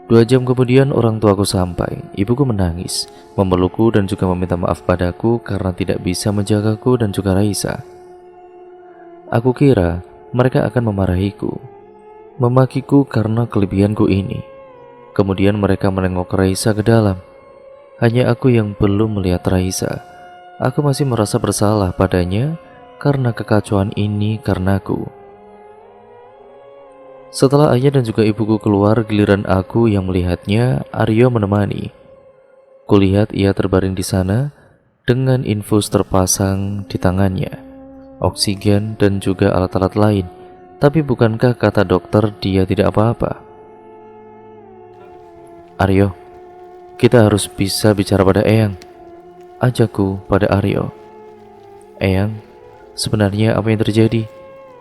2 jam kemudian orang tuaku sampai. Ibuku menangis, memelukku dan juga meminta maaf padaku karena tidak bisa menjagaku dan juga Raisa. Aku kira mereka akan memarahiku, memakiku karena kelebihanku ini. Kemudian mereka menengok Raisa ke dalam. Hanya aku yang belum melihat Raisa. Aku masih merasa bersalah padanya karena kekacauan ini karenaku. Setelah ayah dan juga ibuku keluar, giliran aku yang melihatnya. Aryo menemani. Kulihat ia terbaring di sana dengan infus terpasang di tangannya, oksigen dan juga alat-alat lain. Tapi bukankah kata dokter dia tidak apa-apa? Aryo, kita harus bisa bicara pada Eyang, ajakku pada Aryo. Eyang, sebenarnya apa yang terjadi?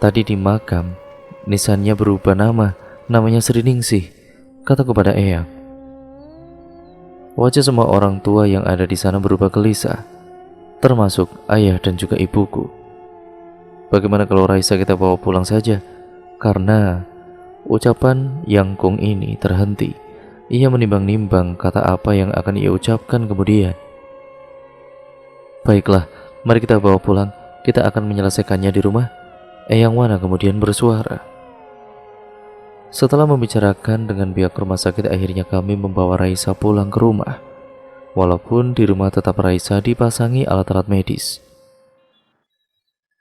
Tadi di makam, nisannya berubah namanya Sri Ningsih, kataku pada Eyang. Wajah semua orang tua yang ada di sana berubah gelisah, termasuk ayah dan juga ibuku. Bagaimana kalau Raisa kita bawa pulang saja? Karena ucapan Yang Kung ini terhenti. Ia menimbang-nimbang kata apa yang akan ia ucapkan kemudian. Baiklah, mari kita bawa pulang. Kita akan menyelesaikannya di rumah. Eyang Wana kemudian bersuara. Setelah membicarakan dengan pihak rumah sakit, akhirnya kami membawa Raisa pulang ke rumah. Walaupun di rumah tetap Raisa dipasangi alat-alat medis.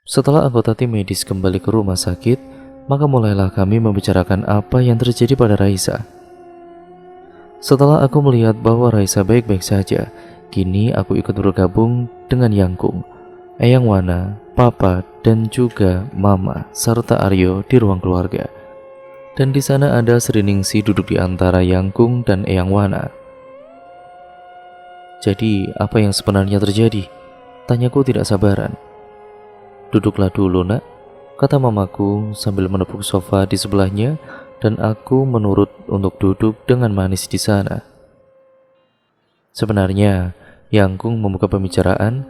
Setelah anggota tim medis kembali ke rumah sakit, maka mulailah kami membicarakan apa yang terjadi pada Raisa. Setelah aku melihat bahwa Raisa baik-baik saja, kini aku ikut bergabung dengan Yang Kung, Eyang Wana, Papa, dan juga Mama, serta Aryo di ruang keluarga. Dan di sana ada Sri Ningsih duduk di antara Yang Kung dan Eyang Wana. Jadi, apa yang sebenarnya terjadi? Tanyaku tidak sabaran. Duduklah dulu, nak, kata mamaku sambil menepuk sofa di sebelahnya, dan aku menurut untuk duduk dengan manis di sana. Sebenarnya, Yang Kung membuka pembicaraan,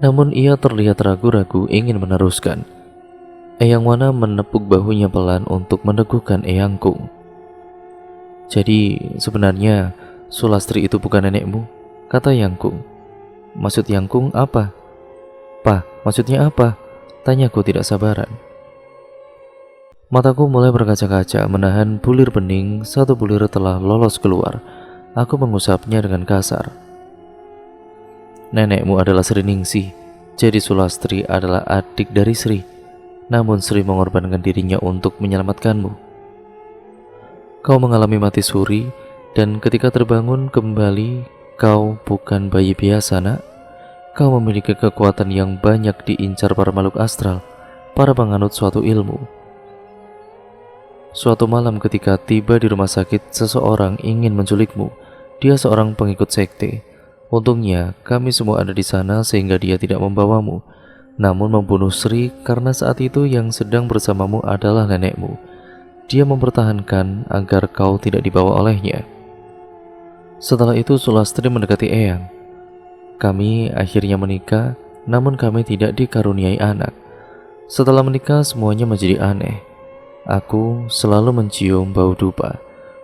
namun ia terlihat ragu-ragu ingin meneruskan. Eyang Wana menepuk bahunya pelan untuk meneguhkan Eyang Kung. Jadi sebenarnya Sulastri itu bukan nenekmu, kata Yang Kung. Maksud Yang Kung apa? Pa, maksudnya apa? Tanyaku tidak sabaran. Mataku mulai berkaca-kaca menahan bulir bening. Satu bulir telah lolos keluar. Aku mengusapnya dengan kasar. Nenekmu adalah Sri Ningsih, jadi Sulastri adalah adik dari Sri. Namun Sri mengorbankan dirinya untuk menyelamatkanmu. Kau mengalami mati suri, dan ketika terbangun kembali, kau bukan bayi biasa, nak. Kau memiliki kekuatan yang banyak diincar para makhluk astral, para penganut suatu ilmu. Suatu malam ketika tiba di rumah sakit, seseorang ingin menculikmu. Dia seorang pengikut sekte. Untungnya kami semua ada di sana sehingga dia tidak membawamu, namun membunuh Sri karena saat itu yang sedang bersamamu adalah nenekmu. Dia mempertahankan agar kau tidak dibawa olehnya. Setelah itu Sulastri mendekati Eyang. Kami akhirnya menikah, namun kami tidak dikaruniai anak. Setelah menikah semuanya menjadi aneh. Aku selalu mencium bau dupa,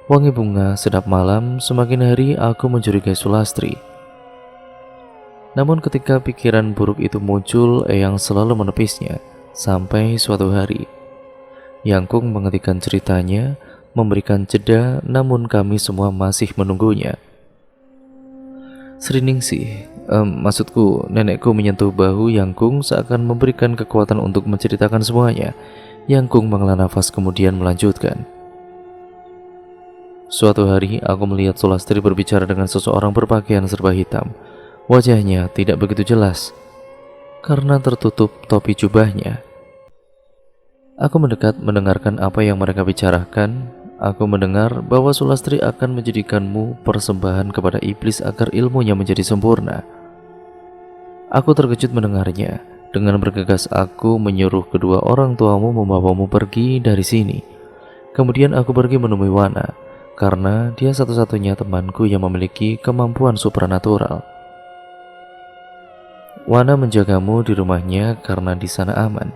wangi bunga sedap malam. Semakin hari aku mencurigai Sulastri. Namun ketika pikiran buruk itu muncul, Eyang selalu menepisnya. Sampai suatu hari Yang Kung menghentikan ceritanya, memberikan jeda, namun kami semua masih menunggunya. Sri Ningsih, maksudku nenekku menyentuh bahu Yang Kung seakan memberikan kekuatan untuk menceritakan semuanya. Yang Kung menghela nafas kemudian melanjutkan. Suatu hari aku melihat Sulastri berbicara dengan seseorang berpakaian serba hitam. Wajahnya tidak begitu jelas karena tertutup topi jubahnya. Aku mendekat mendengarkan apa yang mereka bicarakan. Aku mendengar bahwa Sulastri akan menjadikanmu persembahan kepada iblis agar ilmunya menjadi sempurna. Aku terkejut mendengarnya. Dengan bergegas aku menyuruh kedua orang tuamu membawamu pergi dari sini. Kemudian aku pergi menemui Wana, karena dia satu-satunya temanku yang memiliki kemampuan supranatural. Wana menjagamu di rumahnya karena di sana aman.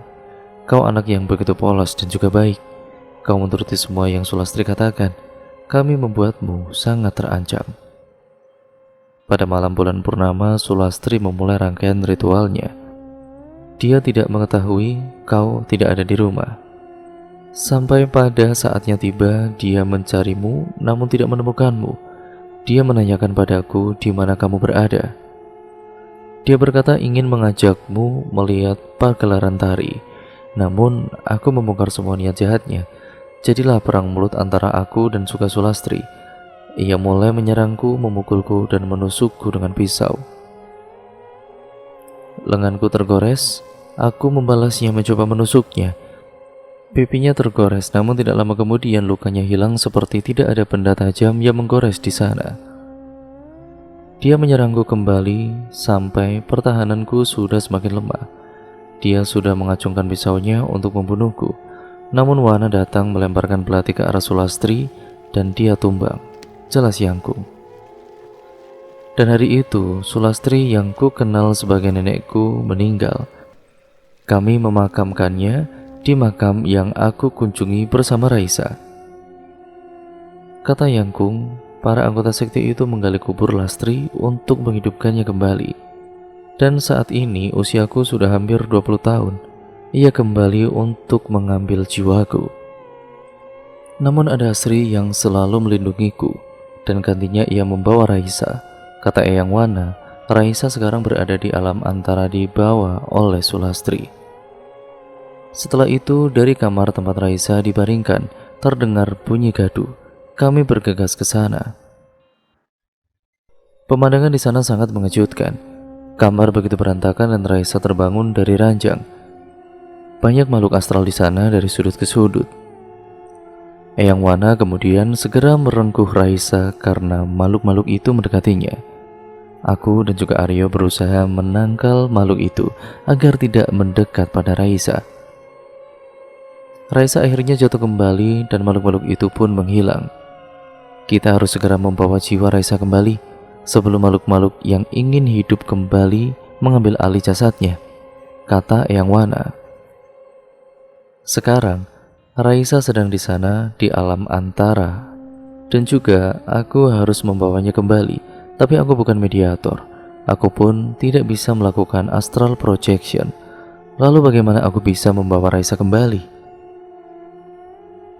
Kau anak yang begitu polos dan juga baik. Kau menuruti semua yang Sulastri katakan. Kami membuatmu sangat terancam. Pada malam bulan purnama, Sulastri memulai rangkaian ritualnya. Dia tidak mengetahui kau tidak ada di rumah. Sampai pada saatnya tiba, dia mencarimu namun tidak menemukanmu. Dia menanyakan padaku di mana kamu berada. Dia berkata ingin mengajakmu melihat pagelaran tari. Namun, aku membongkar semua niat jahatnya. Jadilah perang mulut antara aku dan Suka Sulastri. Ia mulai menyerangku, memukulku, dan menusukku dengan pisau. Lenganku tergores, aku membalasnya mencoba menusuknya. Pipinya tergores, namun tidak lama kemudian lukanya hilang seperti tidak ada benda tajam yang menggores di sana. Dia menyerangku kembali sampai pertahananku sudah semakin lemah. Dia sudah mengacungkan pisaunya untuk membunuhku. Namun Wana datang melemparkan belati ke arah Sulastri dan dia tumbang. Jelas Yangku. Dan hari itu Sulastri yang ku kenal sebagai nenekku meninggal. Kami memakamkannya di makam yang aku kunjungi bersama Raisa. Kata Yangkung, para anggota sekte itu menggali kubur Lastri untuk menghidupkannya kembali. Dan saat ini usiaku sudah hampir 20 tahun. Ia kembali untuk mengambil jiwaku. Namun ada Sri yang selalu melindungiku, dan gantinya ia membawa Raisa. Kata Eyang Wana, Raisa sekarang berada di alam antara dibawa oleh Sulastri. Setelah itu, dari kamar tempat Raisa dibaringkan, terdengar bunyi gaduh. Kami bergegas ke sana. Pemandangan di sana sangat mengejutkan. Kamar begitu berantakan dan Raisa terbangun dari ranjang. Banyak makhluk astral di sana dari sudut ke sudut. Eyang Wana kemudian segera merengkuh Raisa karena makhluk-makhluk itu mendekatinya. Aku dan juga Aryo berusaha menangkal makhluk itu agar tidak mendekat pada Raisa. Raisa akhirnya jatuh kembali dan makhluk-makhluk itu pun menghilang. Kita harus segera membawa jiwa Raisa kembali sebelum makhluk-makhluk yang ingin hidup kembali mengambil alih jasadnya, kata Eyang Wana. Sekarang, Raisa sedang di sana di alam antara dan juga aku harus membawanya kembali, tapi aku bukan mediator. Aku pun tidak bisa melakukan astral projection. Lalu bagaimana aku bisa membawa Raisa kembali?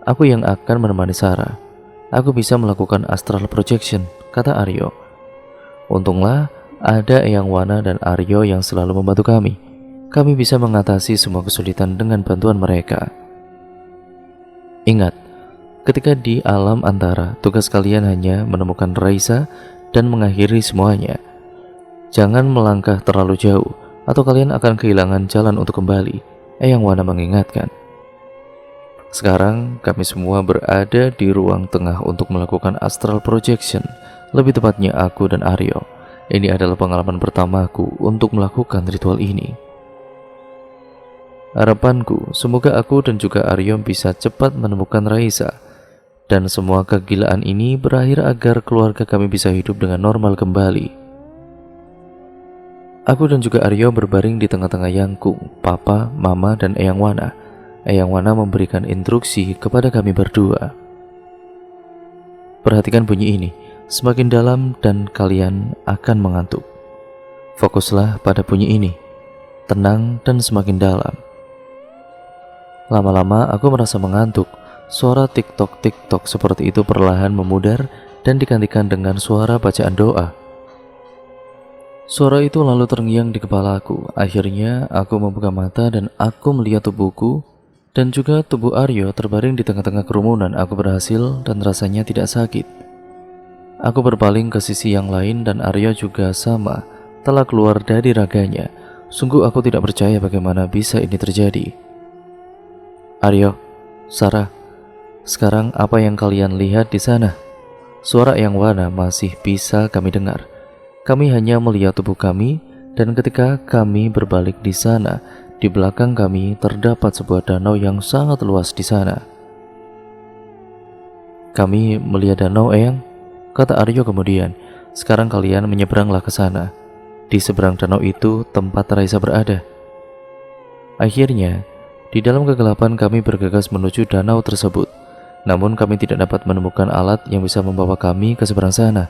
Aku yang akan menemani Sarah. Aku bisa melakukan astral projection, kata Aryo. Untunglah ada Eyang Wana dan Aryo yang selalu membantu kami. Kami bisa mengatasi semua kesulitan dengan bantuan mereka. Ingat, ketika di alam antara, tugas kalian hanya menemukan Raisa dan mengakhiri semuanya. Jangan melangkah terlalu jauh, atau kalian akan kehilangan jalan untuk kembali, Eyang Wana mengingatkan. Sekarang kami semua berada di ruang tengah untuk melakukan astral projection. Lebih tepatnya aku dan Aryo. Ini adalah pengalaman pertamaku untuk melakukan ritual ini. Harapanku, semoga aku dan juga Aryo bisa cepat menemukan Raisa. Dan semua kegilaan ini berakhir agar keluarga kami bisa hidup dengan normal kembali. Aku dan juga Aryo berbaring di tengah-tengah Yangkung, Papa, Mama, dan Eyang Wana. Eyang Wana memberikan instruksi kepada kami berdua. Perhatikan bunyi ini, semakin dalam dan kalian akan mengantuk. Fokuslah pada bunyi ini, tenang dan semakin dalam. Lama-lama aku merasa mengantuk. Suara tik-tok seperti itu perlahan memudar dan digantikan dengan suara bacaan doa. Suara itu lalu terngiang di kepalaku. Akhirnya aku membuka mata dan aku melihat tubuhku dan juga tubuh Aryo terbaring di tengah-tengah kerumunan. Aku berhasil dan rasanya tidak sakit. Aku berpaling ke sisi yang lain dan Aryo juga sama, telah keluar dari raganya. Sungguh aku tidak percaya bagaimana bisa ini terjadi. Aryo, Sarah, sekarang apa yang kalian lihat di sana? Suara Eyang Wana masih bisa kami dengar. Kami hanya melihat tubuh kami dan ketika kami berbalik di sana, di belakang kami terdapat sebuah danau yang sangat luas di sana. Kami melihat danau, Eyang, kata Aryo kemudian. Sekarang kalian menyeberanglah ke sana. Di seberang danau itu tempat Raisa berada. Akhirnya, di dalam kegelapan kami bergegas menuju danau tersebut. Namun kami tidak dapat menemukan alat yang bisa membawa kami ke seberang sana.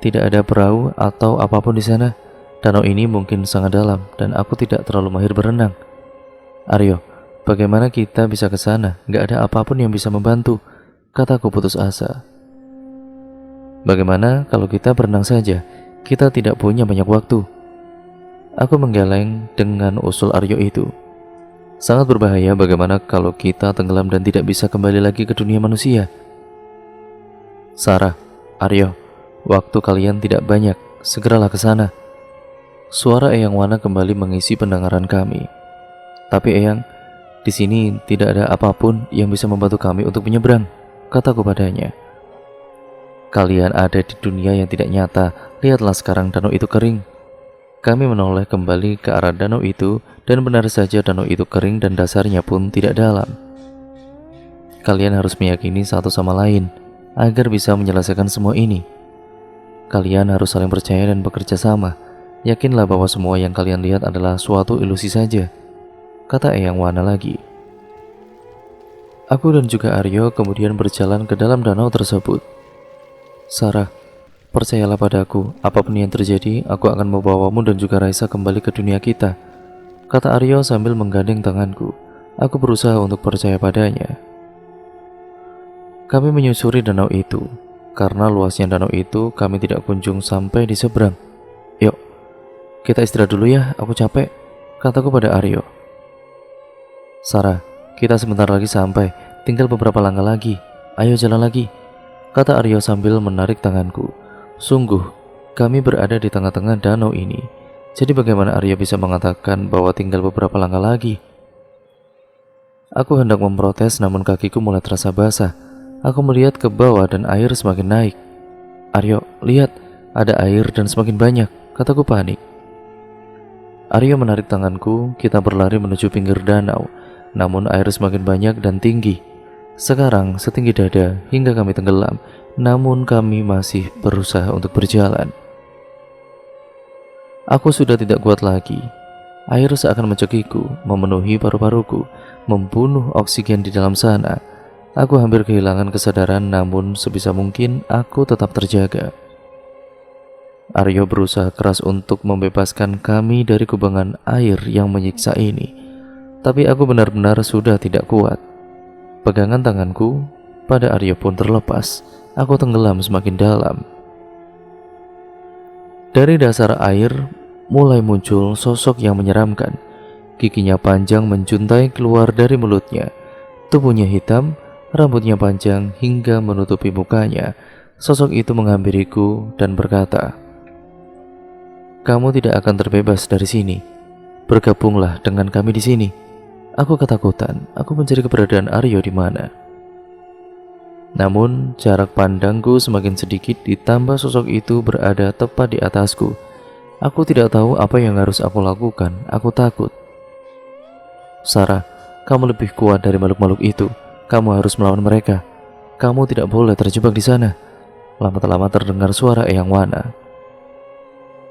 Tidak ada perahu atau apapun di sana. Danau ini mungkin sangat dalam dan aku tidak terlalu mahir berenang. Aryo, bagaimana kita bisa ke sana? Gak ada apapun yang bisa membantu, kataku putus asa. Bagaimana kalau kita berenang saja? Kita tidak punya banyak waktu. Aku menggeleng dengan usul Aryo itu. Sangat berbahaya, bagaimana kalau kita tenggelam dan tidak bisa kembali lagi ke dunia manusia? Sarah, Aryo, waktu kalian tidak banyak, segeralah ke sana. Suara Eyang Wana kembali mengisi pendengaran kami. Tapi Eyang, di sini tidak ada apapun yang bisa membantu kami untuk menyeberang, kataku padanya. Kalian ada di dunia yang tidak nyata, lihatlah sekarang danau itu kering. Kami menoleh kembali ke arah danau itu dan benar saja danau itu kering dan dasarnya pun tidak dalam. Kalian harus meyakini satu sama lain agar bisa menyelesaikan semua ini. Kalian harus saling percaya dan bekerja sama. Yakinlah bahwa semua yang kalian lihat adalah suatu ilusi saja, kata Eyang Wana lagi. Aku dan juga Aryo kemudian berjalan ke dalam danau tersebut. Sarah, percayalah padaku, apapun yang terjadi, aku akan membawamu dan juga Raisa kembali ke dunia kita, kata Aryo sambil menggandeng tanganku. Aku berusaha untuk percaya padanya. Kami menyusuri danau itu. Karena luasnya danau itu, kami tidak kunjung sampai di seberang. Yuk, kita istirahat dulu ya, aku capek, kataku pada Aryo. Sarah, kita sebentar lagi sampai, tinggal beberapa langkah lagi. Ayo jalan lagi, kata Aryo sambil menarik tanganku. Sungguh, kami berada di tengah-tengah danau ini. Jadi bagaimana Aryo bisa mengatakan bahwa tinggal beberapa langkah lagi? Aku hendak memprotes namun kakiku mulai terasa basah. Aku melihat ke bawah dan air semakin naik. Aryo, lihat, ada air dan semakin banyak, kataku panik. Aryo menarik tanganku, kita berlari menuju pinggir danau. Namun air semakin banyak dan tinggi. Sekarang setinggi dada hingga kami tenggelam. Namun kami masih berusaha untuk berjalan. Aku sudah tidak kuat lagi. Air seakan mencekiku, memenuhi paru-paruku, membunuh oksigen di dalam sana. Aku hampir kehilangan kesadaran, namun sebisa mungkin aku tetap terjaga. Aryo berusaha keras untuk membebaskan kami dari kubangan air yang menyiksa ini. Tapi aku benar-benar sudah tidak kuat. Pegangan tanganku pada Aryo pun terlepas. Aku tenggelam semakin dalam. Dari dasar air mulai muncul sosok yang menyeramkan. Giginya panjang menjuntai keluar dari mulutnya. Tubuhnya hitam, rambutnya panjang hingga menutupi mukanya. Sosok itu menghampiriku dan berkata, "Kamu tidak akan terbebas dari sini. Bergabunglah dengan kami di sini." Aku ketakutan. Aku mencari keberadaan Aryo di mana. Namun jarak pandangku semakin sedikit ditambah sosok itu berada tepat di atasku. Aku tidak tahu apa yang harus aku lakukan. Aku takut. Sarah, kamu lebih kuat dari makhluk-makhluk itu. Kamu harus melawan mereka. Kamu tidak boleh terjebak di sana. Lama-lama terdengar suara Eyang Wana.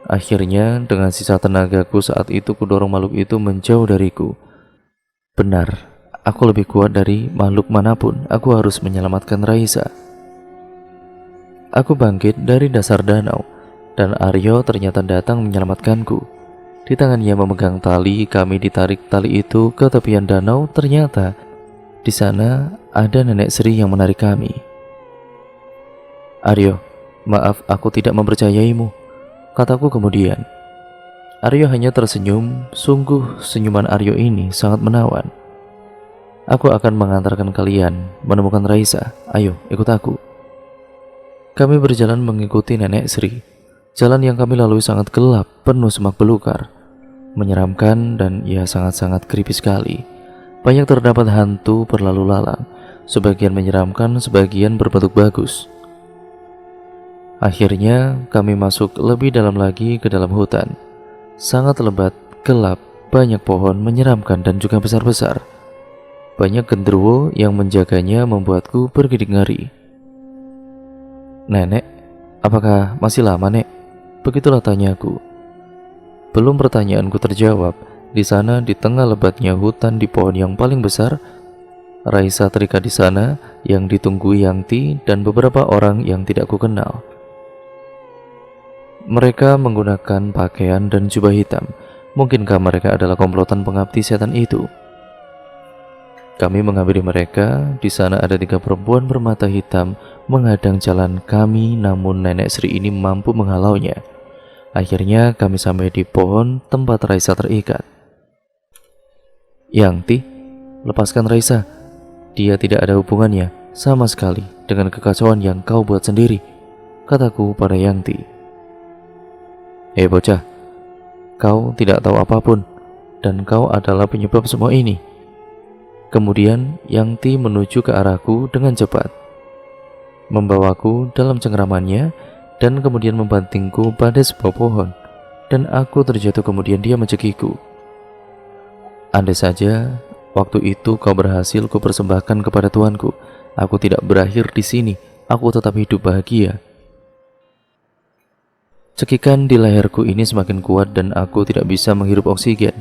Akhirnya dengan sisa tenagaku saat itu kudorong makhluk itu menjauh dariku. Benar, aku lebih kuat dari makhluk manapun. Aku harus menyelamatkan Raisa. Aku bangkit dari dasar danau, dan Aryo ternyata datang menyelamatkanku. Di tangannya memegang tali, kami ditarik tali itu ke tepian danau. Ternyata di sana ada Nenek Sri yang menarik kami. Aryo, maaf aku tidak mempercayaimu, kataku kemudian. Aryo hanya tersenyum. Sungguh senyuman Aryo ini sangat menawan. Aku akan mengantarkan kalian menemukan Raisa. Ayo, ikut aku. Kami berjalan mengikuti Nenek Sri. Jalan yang kami lalui sangat gelap, penuh semak belukar, menyeramkan dan ya sangat-sangat creepy sekali. Banyak terdapat hantu berlalu lalang, sebagian menyeramkan, sebagian berbentuk bagus. Akhirnya kami masuk lebih dalam lagi ke dalam hutan. Sangat lebat, gelap, banyak pohon menyeramkan dan juga besar-besar. Banyak genderuwo yang menjaganya membuatku bergidik ngeri. Nenek, apakah masih lama, Nek? Begitulah tanyaku. Belum pertanyaanku terjawab, di sana di tengah lebatnya hutan di pohon yang paling besar, Raisa terikat di sana yang ditunggu Yangti dan beberapa orang yang tidak kukenal. Mereka menggunakan pakaian dan jubah hitam. Mungkinkah mereka adalah komplotan pengabdi setan itu? Kami menghampiri mereka. Di sana ada 3 perempuan bermata hitam menghadang jalan kami, namun Nenek Sri ini mampu menghalaunya. Akhirnya kami sampai di pohon tempat Raisa terikat. Yangti, lepaskan Raisa. Dia tidak ada hubungannya sama sekali dengan kekacauan yang kau buat sendiri, kataku pada Yangti. Bocah, kau tidak tahu apapun dan kau adalah penyebab semua ini. Kemudian Yangti menuju ke arahku dengan cepat, membawaku dalam cengkramannya dan kemudian membantingku pada sebuah pohon, dan aku terjatuh. Kemudian dia mencekiku. Andai saja waktu itu kau berhasil kupersembahkan kepada tuanku, aku tidak berakhir di sini, aku tetap hidup bahagia. Cekikan di leherku ini semakin kuat dan aku tidak bisa menghirup oksigen.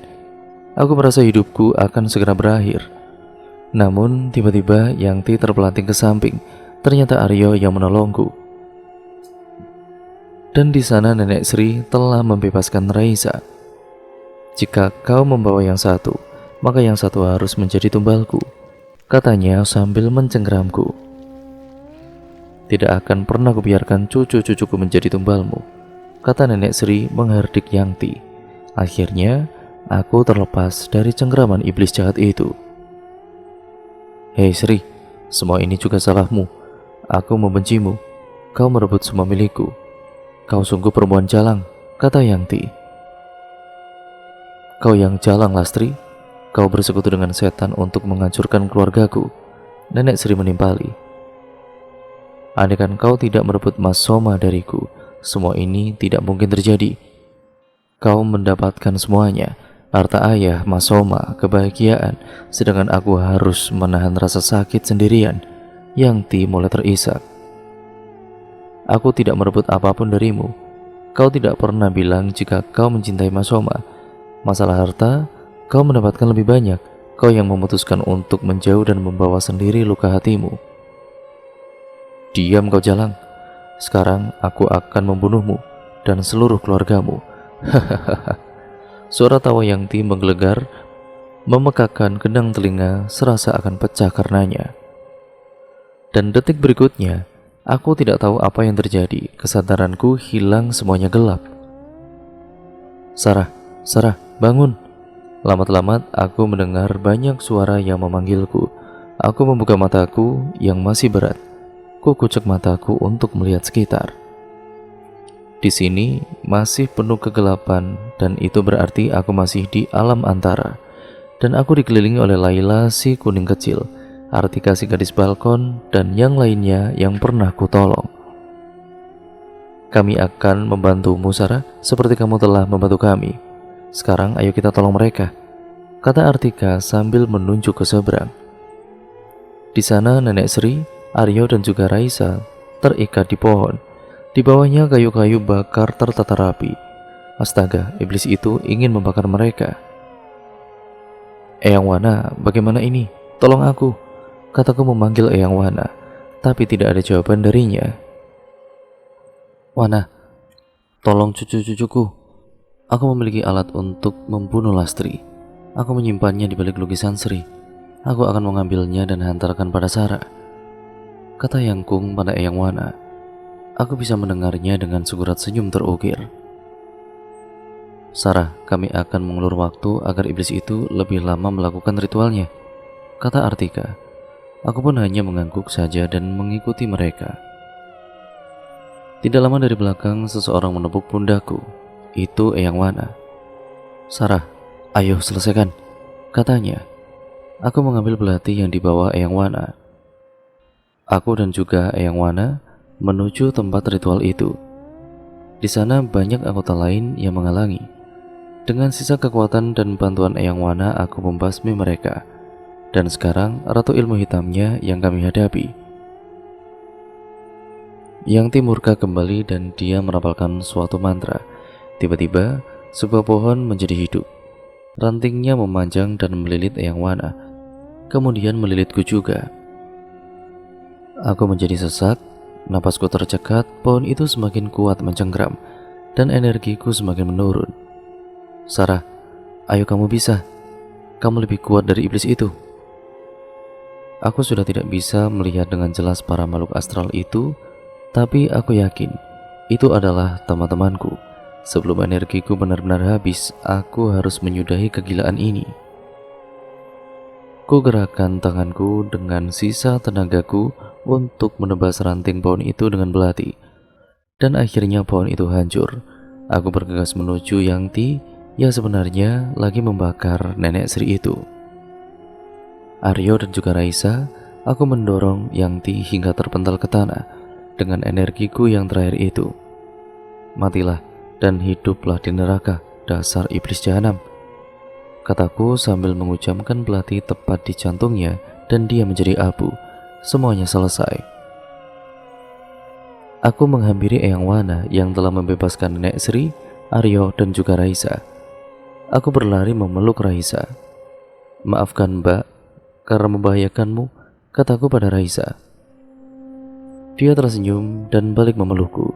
Aku merasa hidupku akan segera berakhir. Namun tiba-tiba Yangti terpelanting ke samping. Ternyata Aryo yang menolongku. Dan di sana Nenek Sri telah membebaskan Raisa. Jika kau membawa yang satu, maka yang satu harus menjadi tumbalku, katanya sambil mencengkeramku. Tidak akan pernah kubiarkan cucu-cucuku menjadi tumbalmu, kata Nenek Sri menghardik Yangti. Akhirnya aku terlepas dari cengkeraman iblis jahat itu. Hei Sri, semua ini juga salahmu. Aku membencimu. Kau merebut semua milikku. Kau sungguh perempuan jalang, kata Yangti. Kau yang jalang, Lastri. Kau bersekutu dengan setan untuk menghancurkan keluargaku, Nenek Sri menimpali. Andaikan kau tidak merebut Mas Soma dariku, semua ini tidak mungkin terjadi. Kau mendapatkan semuanya, harta ayah, Mas Soma, kebahagiaan, sedangkan aku harus menahan rasa sakit sendirian. Yangti mulai terisak. Aku tidak merebut apapun darimu. Kau tidak pernah bilang jika kau mencintai Mas Soma. Masalah harta, kau mendapatkan lebih banyak. Kau yang memutuskan untuk menjauh dan membawa sendiri luka hatimu. Diam kau jalang. Sekarang aku akan membunuhmu dan seluruh keluargamu. Hahaha. Suara tawa Yangti menggelegar, memekakkan gendang telinga serasa akan pecah karenanya. Dan detik berikutnya, aku tidak tahu apa yang terjadi. Kesadaranku hilang, semuanya gelap. Sarah, Sarah, bangun. Lamat-lamat aku mendengar banyak suara yang memanggilku. Aku membuka mataku yang masih berat. Ku kucek mataku untuk melihat sekitar. Di sini masih penuh kegelapan dan itu berarti aku masih di alam antara. Dan aku dikelilingi oleh Laila si kuning kecil, Artika si gadis balkon, dan yang lainnya yang pernah ku tolong. Kami akan membantumu, Sarah, seperti kamu telah membantu kami. Sekarang ayo kita tolong mereka, kata Artika sambil menunjuk ke seberang. Di sana Nenek Sri, Aryo dan juga Raisa terikat di pohon. Di bawahnya kayu-kayu bakar tertata rapi. Astaga, iblis itu ingin membakar mereka. Eyang Wana, bagaimana ini? Tolong aku, kataku memanggil Eyang Wana, tapi tidak ada jawaban darinya. Wana, tolong cucu-cucuku. Aku memiliki alat untuk membunuh Lastri. Aku menyimpannya di balik lukisan Sri. Aku akan mengambilnya dan hantarkan pada Sarah, kata Yangkung pada Eyang Wana. Aku bisa mendengarnya dengan segurat senyum terukir. Sarah, kami akan mengulur waktu agar iblis itu lebih lama melakukan ritualnya, kata Artika. Aku pun hanya mengangguk saja dan mengikuti mereka. Tidak lama dari belakang seseorang menepuk pundakku. Itu Eyang Wana. Sarah, ayo selesaikan, katanya. Aku mengambil belati yang dibawa Eyang Wana. Aku dan juga Eyang Wana menuju tempat ritual itu. Di sana banyak anggota lain yang menghalangi. Dengan sisa kekuatan dan bantuan Eyang Wana, aku membasmi mereka. Dan sekarang ratu ilmu hitamnya yang kami hadapi. Yangti murka kembali dan dia merapalkan suatu mantra. Tiba-tiba sebuah pohon menjadi hidup. Rantingnya memanjang dan melilit Eyang Wana, kemudian melilitku juga. Aku menjadi sesak, napasku tercekat, pohon itu semakin kuat mencengkram, dan energiku semakin menurun. Sarah, ayo kamu bisa. Kamu lebih kuat dari iblis itu. Aku sudah tidak bisa melihat dengan jelas para makhluk astral itu, tapi aku yakin itu adalah teman-temanku. Sebelum energiku benar-benar habis, aku harus menyudahi kegilaan ini. Ku gerakkan tanganku dengan sisa tenagaku untuk menebas ranting pohon itu dengan belati. Dan akhirnya pohon itu hancur. Aku bergegas menuju Yangti yang sebenarnya lagi membakar nenek Sri itu. Aryo dan juga Raisa, aku mendorong Yangti hingga terpental ke tanah dengan energiku yang terakhir itu. Matilah dan hiduplah di neraka, dasar iblis jahanam, kataku sambil mengucapkan belati tepat di jantungnya dan dia menjadi abu. Semuanya selesai. Aku menghampiri Eyang Wana yang telah membebaskan Nenek Sri, Aryo dan juga Raisa. Aku berlari memeluk Raisa. Maafkan Mbak, karena membahayakanmu, kataku pada Raisa. Dia tersenyum dan balik memelukku.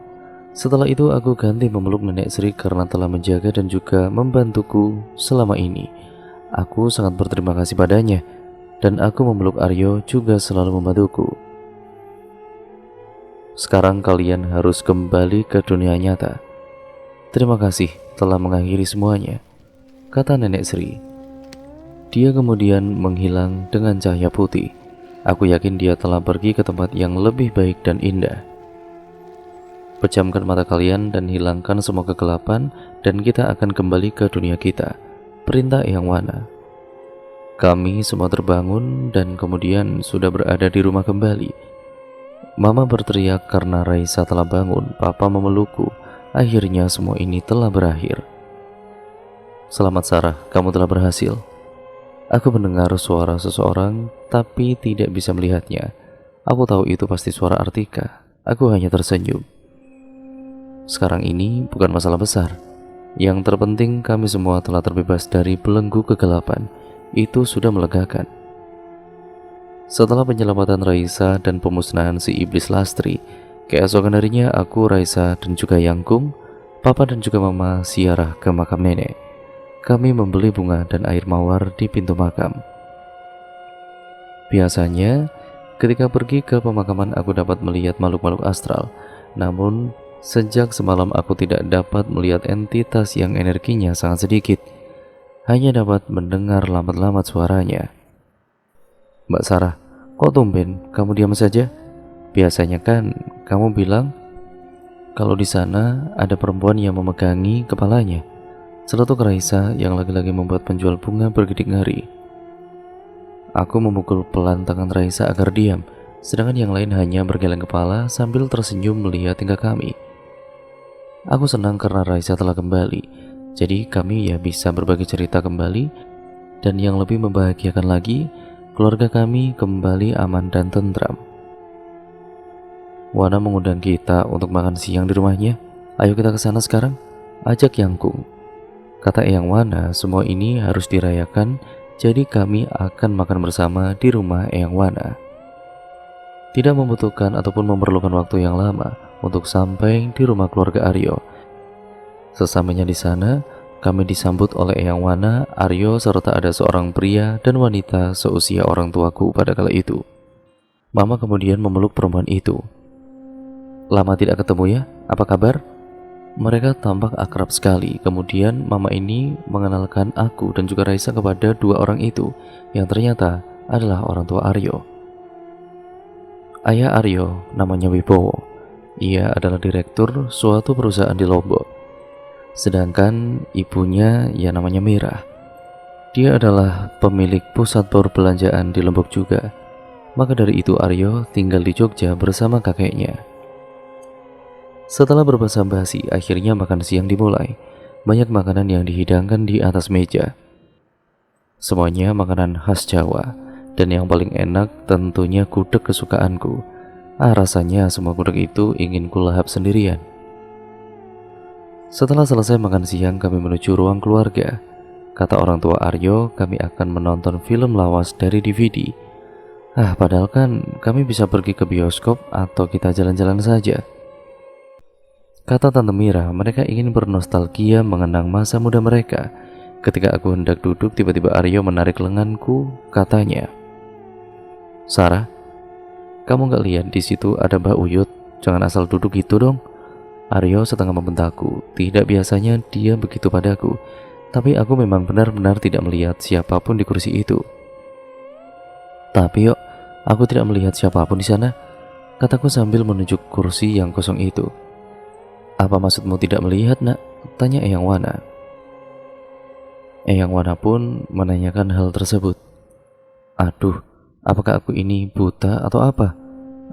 Setelah itu aku ganti memeluk Nenek Sri karena telah menjaga dan juga membantuku selama ini. Aku sangat berterima kasih padanya, dan aku memeluk Aryo juga selalu membantuku. Sekarang kalian harus kembali ke dunia nyata. Terima kasih telah mengakhiri semuanya, kata Nenek Sri. Dia kemudian menghilang dengan cahaya putih. Aku yakin dia telah pergi ke tempat yang lebih baik dan indah. Pejamkan mata kalian dan hilangkan semua kegelapan, dan kita akan kembali ke dunia kita, perintah Eyang Wana. Kami semua terbangun dan kemudian sudah berada di rumah kembali. Mama berteriak karena Raisa telah bangun. Papa memelukku. Akhirnya semua ini telah berakhir. Selamat Sarah, kamu telah berhasil. Aku mendengar suara seseorang tapi tidak bisa melihatnya. Aku tahu itu pasti suara Artika. Aku hanya tersenyum. Sekarang ini bukan masalah besar. Yang terpenting kami semua telah terbebas dari belenggu kegelapan. Itu sudah melegakan. Setelah penyelamatan Raisa dan pemusnahan si iblis Lastri, keesokan harinya aku, Raisa dan juga Yangkung, Papa dan juga Mama ziarah ke makam nenek. Kami membeli bunga dan air mawar di pintu makam. Biasanya, ketika pergi ke pemakaman aku dapat melihat makhluk-makhluk astral. Namun, sejak semalam aku tidak dapat melihat entitas yang energinya sangat sedikit. Hanya dapat mendengar lambat-lambat suaranya. Mbak Sarah, kok tumben kamu diam saja? Biasanya kan kamu bilang kalau di sana ada perempuan yang memegangi kepalanya. Celetuk Raisa yang lagi-lagi membuat penjual bunga bergidik ngeri. Aku memukul pelan tangan Raisa agar diam, sedangkan yang lain hanya bergeleng kepala sambil tersenyum melihat tingkah kami. Aku senang karena Raisa telah kembali, jadi kami ya bisa berbagi cerita kembali, dan yang lebih membahagiakan lagi, keluarga kami kembali aman dan tentram. Wana mengundang kita untuk makan siang di rumahnya. Ayo kita ke sana sekarang, ajak Yangkung. Kata Eyang Wana, semua ini harus dirayakan, jadi kami akan makan bersama di rumah Eyang Wana. Tidak membutuhkan ataupun memerlukan waktu yang lama untuk sampai di rumah keluarga Aryo. Sesampainya di sana, kami disambut oleh Eyang Wana, Aryo, serta ada seorang pria dan wanita seusia orang tuaku pada kala itu. Mama kemudian memeluk perempuan itu. Lama tidak ketemu ya, apa kabar? Mereka tampak akrab sekali. Kemudian mama ini mengenalkan aku dan juga Raisa kepada dua orang itu, yang ternyata adalah orang tua Aryo. Ayah Aryo namanya Wibowo. Ia adalah direktur suatu perusahaan di Lombok. Sedangkan ibunya ya namanya Mira. Dia adalah pemilik pusat perbelanjaan di Lombok juga. Maka dari itu Aryo tinggal di Jogja bersama kakeknya. Setelah berbasa-basi, akhirnya makan siang dimulai. Banyak makanan yang dihidangkan di atas meja. Semuanya makanan khas Jawa. Dan yang paling enak tentunya gudeg kesukaanku. Rasanya semua gudeg itu ingin kulahap sendirian. Setelah selesai makan siang, kami menuju ruang keluarga. Kata orang tua Aryo, kami akan menonton film lawas dari DVD. Padahal kan kami bisa pergi ke bioskop atau kita jalan-jalan saja. Kata Tante Mira, mereka ingin bernostalgia mengenang masa muda mereka. Ketika aku hendak duduk, tiba-tiba Aryo menarik lenganku, katanya, Sarah, kamu gak lihat di situ ada Mbak Uyut? Jangan asal duduk gitu dong. Aryo setengah membentakku. Tidak biasanya dia begitu padaku, tapi aku memang benar-benar tidak melihat siapapun di kursi itu. Tapi yuk, aku tidak melihat siapapun di sana, kataku sambil menunjuk kursi yang kosong itu. Apa maksudmu tidak melihat, nak? Tanya Eyang Wana. Eyang Wana pun menanyakan hal tersebut. Aduh, apakah aku ini buta atau apa?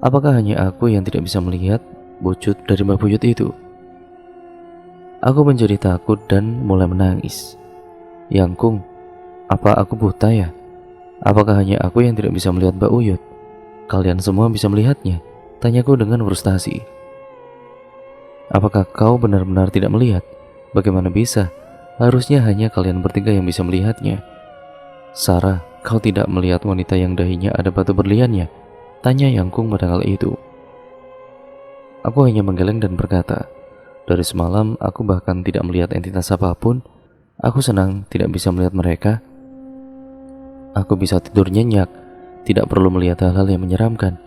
Apakah hanya aku yang tidak bisa melihat wujud dari Mbak Buyut itu? Aku menjadi takut dan mulai menangis. Yangkung, apa aku buta ya? Apakah hanya aku yang tidak bisa melihat Mbak Uyut? Kalian semua bisa melihatnya? Tanyaku dengan frustasi. Apakah kau benar-benar tidak melihat? Bagaimana bisa? Harusnya hanya kalian bertiga yang bisa melihatnya. Sarah, kau tidak melihat wanita yang dahinya ada batu berliannya? Tanya Yangkung pada kali itu. Aku hanya menggeleng dan berkata, dari semalam aku bahkan tidak melihat entitas apapun. Aku senang tidak bisa melihat mereka. Aku bisa tidur nyenyak, tidak perlu melihat hal-hal yang menyeramkan.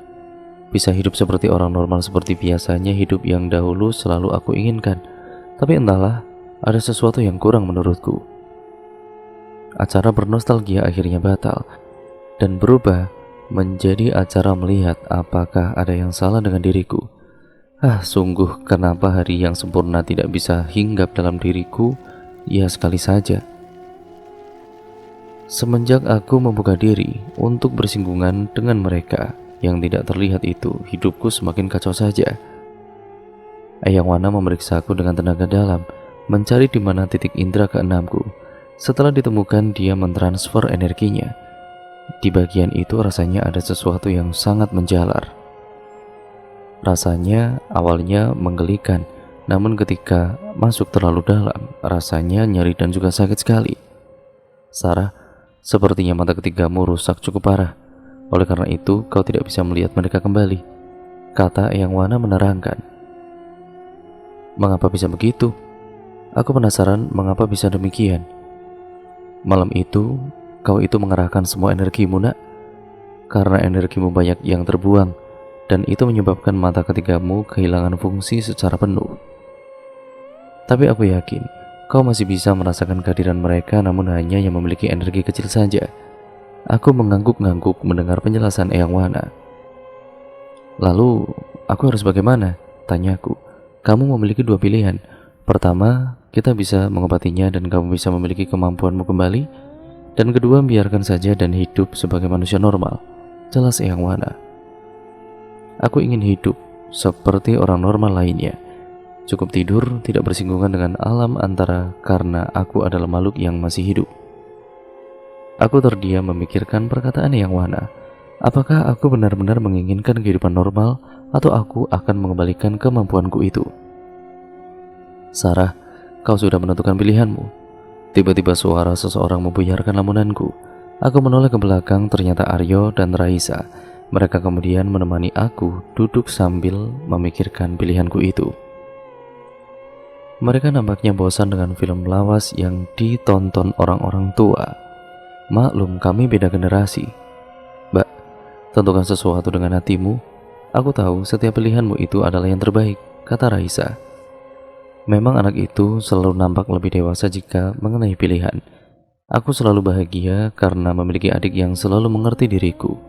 Bisa hidup seperti orang normal seperti biasanya hidup yang dahulu selalu aku inginkan. Tapi entahlah, ada sesuatu yang kurang menurutku. Acara bernostalgia akhirnya batal dan berubah menjadi acara melihat apakah ada yang salah dengan diriku. Sungguh kenapa hari yang sempurna tidak bisa hinggap dalam diriku? Ya sekali saja. Semenjak aku membuka diri untuk bersinggungan dengan mereka yang tidak terlihat itu, hidupku semakin kacau saja. Eyang Wana memeriksaku dengan tenaga dalam, mencari di mana titik indera keenamku. Setelah ditemukan, dia mentransfer energinya. Di bagian itu rasanya ada sesuatu yang sangat menjalar. Rasanya awalnya menggelikan, namun ketika masuk terlalu dalam, rasanya nyeri dan juga sakit sekali. Sarah, sepertinya mata ketigamu rusak cukup parah. Oleh karena itu, kau tidak bisa melihat mereka kembali, kata Eyang Wana menerangkan. Mengapa bisa begitu? Aku penasaran mengapa bisa demikian. Malam itu, kau itu mengerahkan semua energimu, nak. Karena energimu banyak yang terbuang, dan itu menyebabkan mata ketigamu kehilangan fungsi secara penuh. Tapi aku yakin, kau masih bisa merasakan kehadiran mereka, namun hanya yang memiliki energi kecil saja. Aku mengangguk-ngangguk mendengar penjelasan Eyang Wana. Lalu, aku harus bagaimana? Tanyaku. Kamu memiliki dua pilihan. Pertama, kita bisa mengobatinya dan kamu bisa memiliki kemampuanmu kembali. Dan kedua, biarkan saja dan hidup sebagai manusia normal. Jelas Eyang Wana. Aku ingin hidup seperti orang normal lainnya. Cukup tidur, tidak bersinggungan dengan alam antara karena aku adalah makhluk yang masih hidup. Aku terdiam memikirkan perkataan Eyang Wana. Apakah aku benar-benar menginginkan kehidupan normal atau aku akan mengembalikan kemampuanku itu? Sarah, kau sudah menentukan pilihanmu. Tiba-tiba suara seseorang membuyarkan lamunanku. Aku menoleh ke belakang, ternyata Aryo dan Raisa. Mereka kemudian menemani aku duduk sambil memikirkan pilihanku itu. Mereka nampaknya bosan dengan film lawas yang ditonton orang-orang tua. Maklum, kami beda generasi. Mbak, tentukan sesuatu dengan hatimu. Aku tahu setiap pilihanmu itu adalah yang terbaik, kata Raisa. Memang anak itu selalu nampak lebih dewasa jika mengenai pilihan. Aku selalu bahagia karena memiliki adik yang selalu mengerti diriku.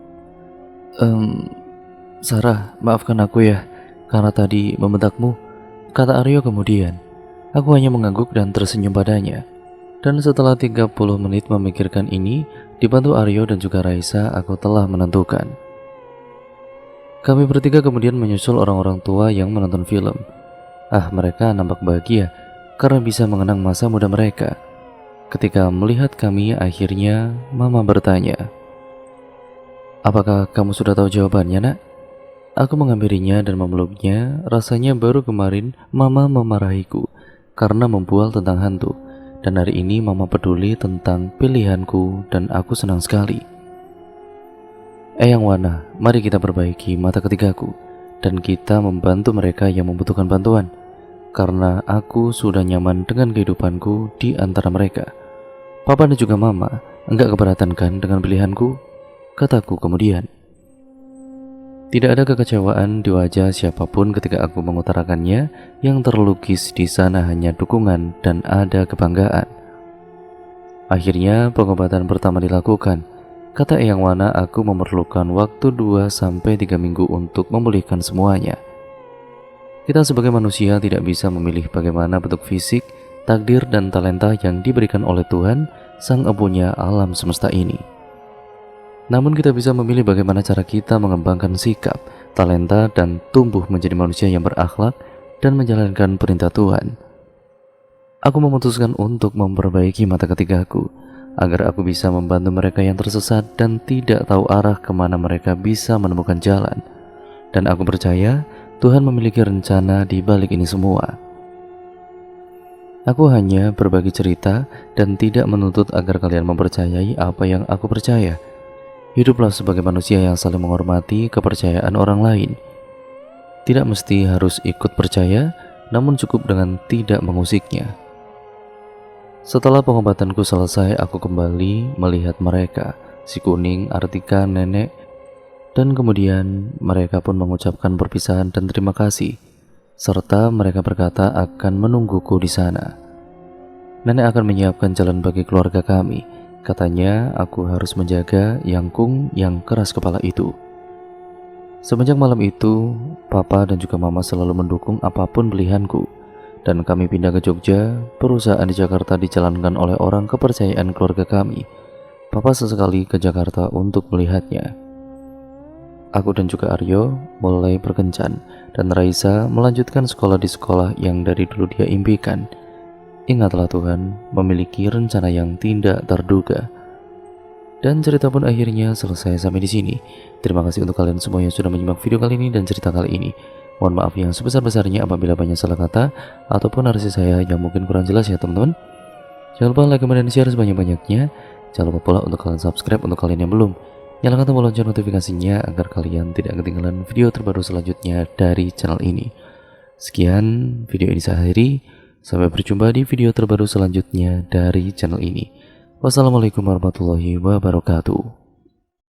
Sarah, maafkan aku ya, karena tadi membentakmu, kata Aryo kemudian. Aku hanya mengangguk dan tersenyum padanya. Dan setelah 30 menit memikirkan ini, dibantu Aryo dan juga Raisa, aku telah menentukan. Kami bertiga kemudian menyusul orang-orang tua yang menonton film. Mereka nampak bahagia karena bisa mengenang masa muda mereka. Ketika melihat kami, akhirnya Mama bertanya, apakah kamu sudah tahu jawabannya, nak? Aku menghampirinya dan memeluknya. Rasanya baru kemarin Mama memarahiku karena membual tentang hantu. Dan hari ini Mama peduli tentang pilihanku dan aku senang sekali. Eyang Wana, mari kita perbaiki mata ketigaku dan kita membantu mereka yang membutuhkan bantuan. Karena aku sudah nyaman dengan kehidupanku di antara mereka. Papa dan juga Mama enggak keberatan kan dengan pilihanku? Kataku kemudian. Tidak ada kekecewaan di wajah siapapun ketika aku mengutarakannya. Yang terlukis di sana hanya dukungan dan ada kebanggaan. Akhirnya pengobatan pertama dilakukan. Kata Eyang Wana, aku memerlukan waktu 2-3 minggu untuk memulihkan semuanya. Kita sebagai manusia tidak bisa memilih bagaimana bentuk fisik, takdir dan talenta yang diberikan oleh Tuhan, Sang Empunya alam semesta ini. Namun kita bisa memilih bagaimana cara kita mengembangkan sikap, talenta, dan tumbuh menjadi manusia yang berakhlak dan menjalankan perintah Tuhan. Aku memutuskan untuk memperbaiki mata ketigaku, agar aku bisa membantu mereka yang tersesat dan tidak tahu arah kemana mereka bisa menemukan jalan. Dan aku percaya Tuhan memiliki rencana di balik ini semua. Aku hanya berbagi cerita dan tidak menuntut agar kalian mempercayai apa yang aku percaya. Hiduplah sebagai manusia yang saling menghormati kepercayaan orang lain. Tidak mesti harus ikut percaya, namun cukup dengan tidak mengusiknya. Setelah pengobatanku selesai, aku kembali melihat mereka, si Kuning, Artika, Nenek, dan kemudian mereka pun mengucapkan perpisahan dan terima kasih, serta mereka berkata akan menungguku di sana. Nenek akan menyiapkan jalan bagi keluarga kami. Katanya aku harus menjaga Yangkung yang keras kepala itu. Semenjak malam itu, Papa dan juga Mama selalu mendukung apapun pilihanku. Dan kami pindah ke Jogja. Perusahaan di Jakarta dijalankan oleh orang kepercayaan keluarga kami. Papa sesekali ke Jakarta untuk melihatnya. Aku dan juga Aryo mulai berkencan, dan Raisa melanjutkan sekolah di sekolah yang dari dulu dia impikan. Ingatlah, Tuhan memiliki rencana yang tidak terduga. Dan cerita pun akhirnya selesai sampai di sini. Terima kasih untuk kalian semua yang sudah menyimak video kali ini dan cerita kali ini. Mohon maaf yang sebesar-besarnya apabila banyak salah kata ataupun narasi saya yang mungkin kurang jelas ya teman-teman. Jangan lupa like, comment, dan share sebanyak-banyaknya. Jangan lupa pula untuk kalian subscribe untuk kalian yang belum. Nyalakan tombol lonceng notifikasinya agar kalian tidak ketinggalan video terbaru selanjutnya dari channel ini. Sekian video ini saya akhiri. Sampai berjumpa di video terbaru selanjutnya dari channel ini. Wassalamualaikum warahmatullahi wabarakatuh.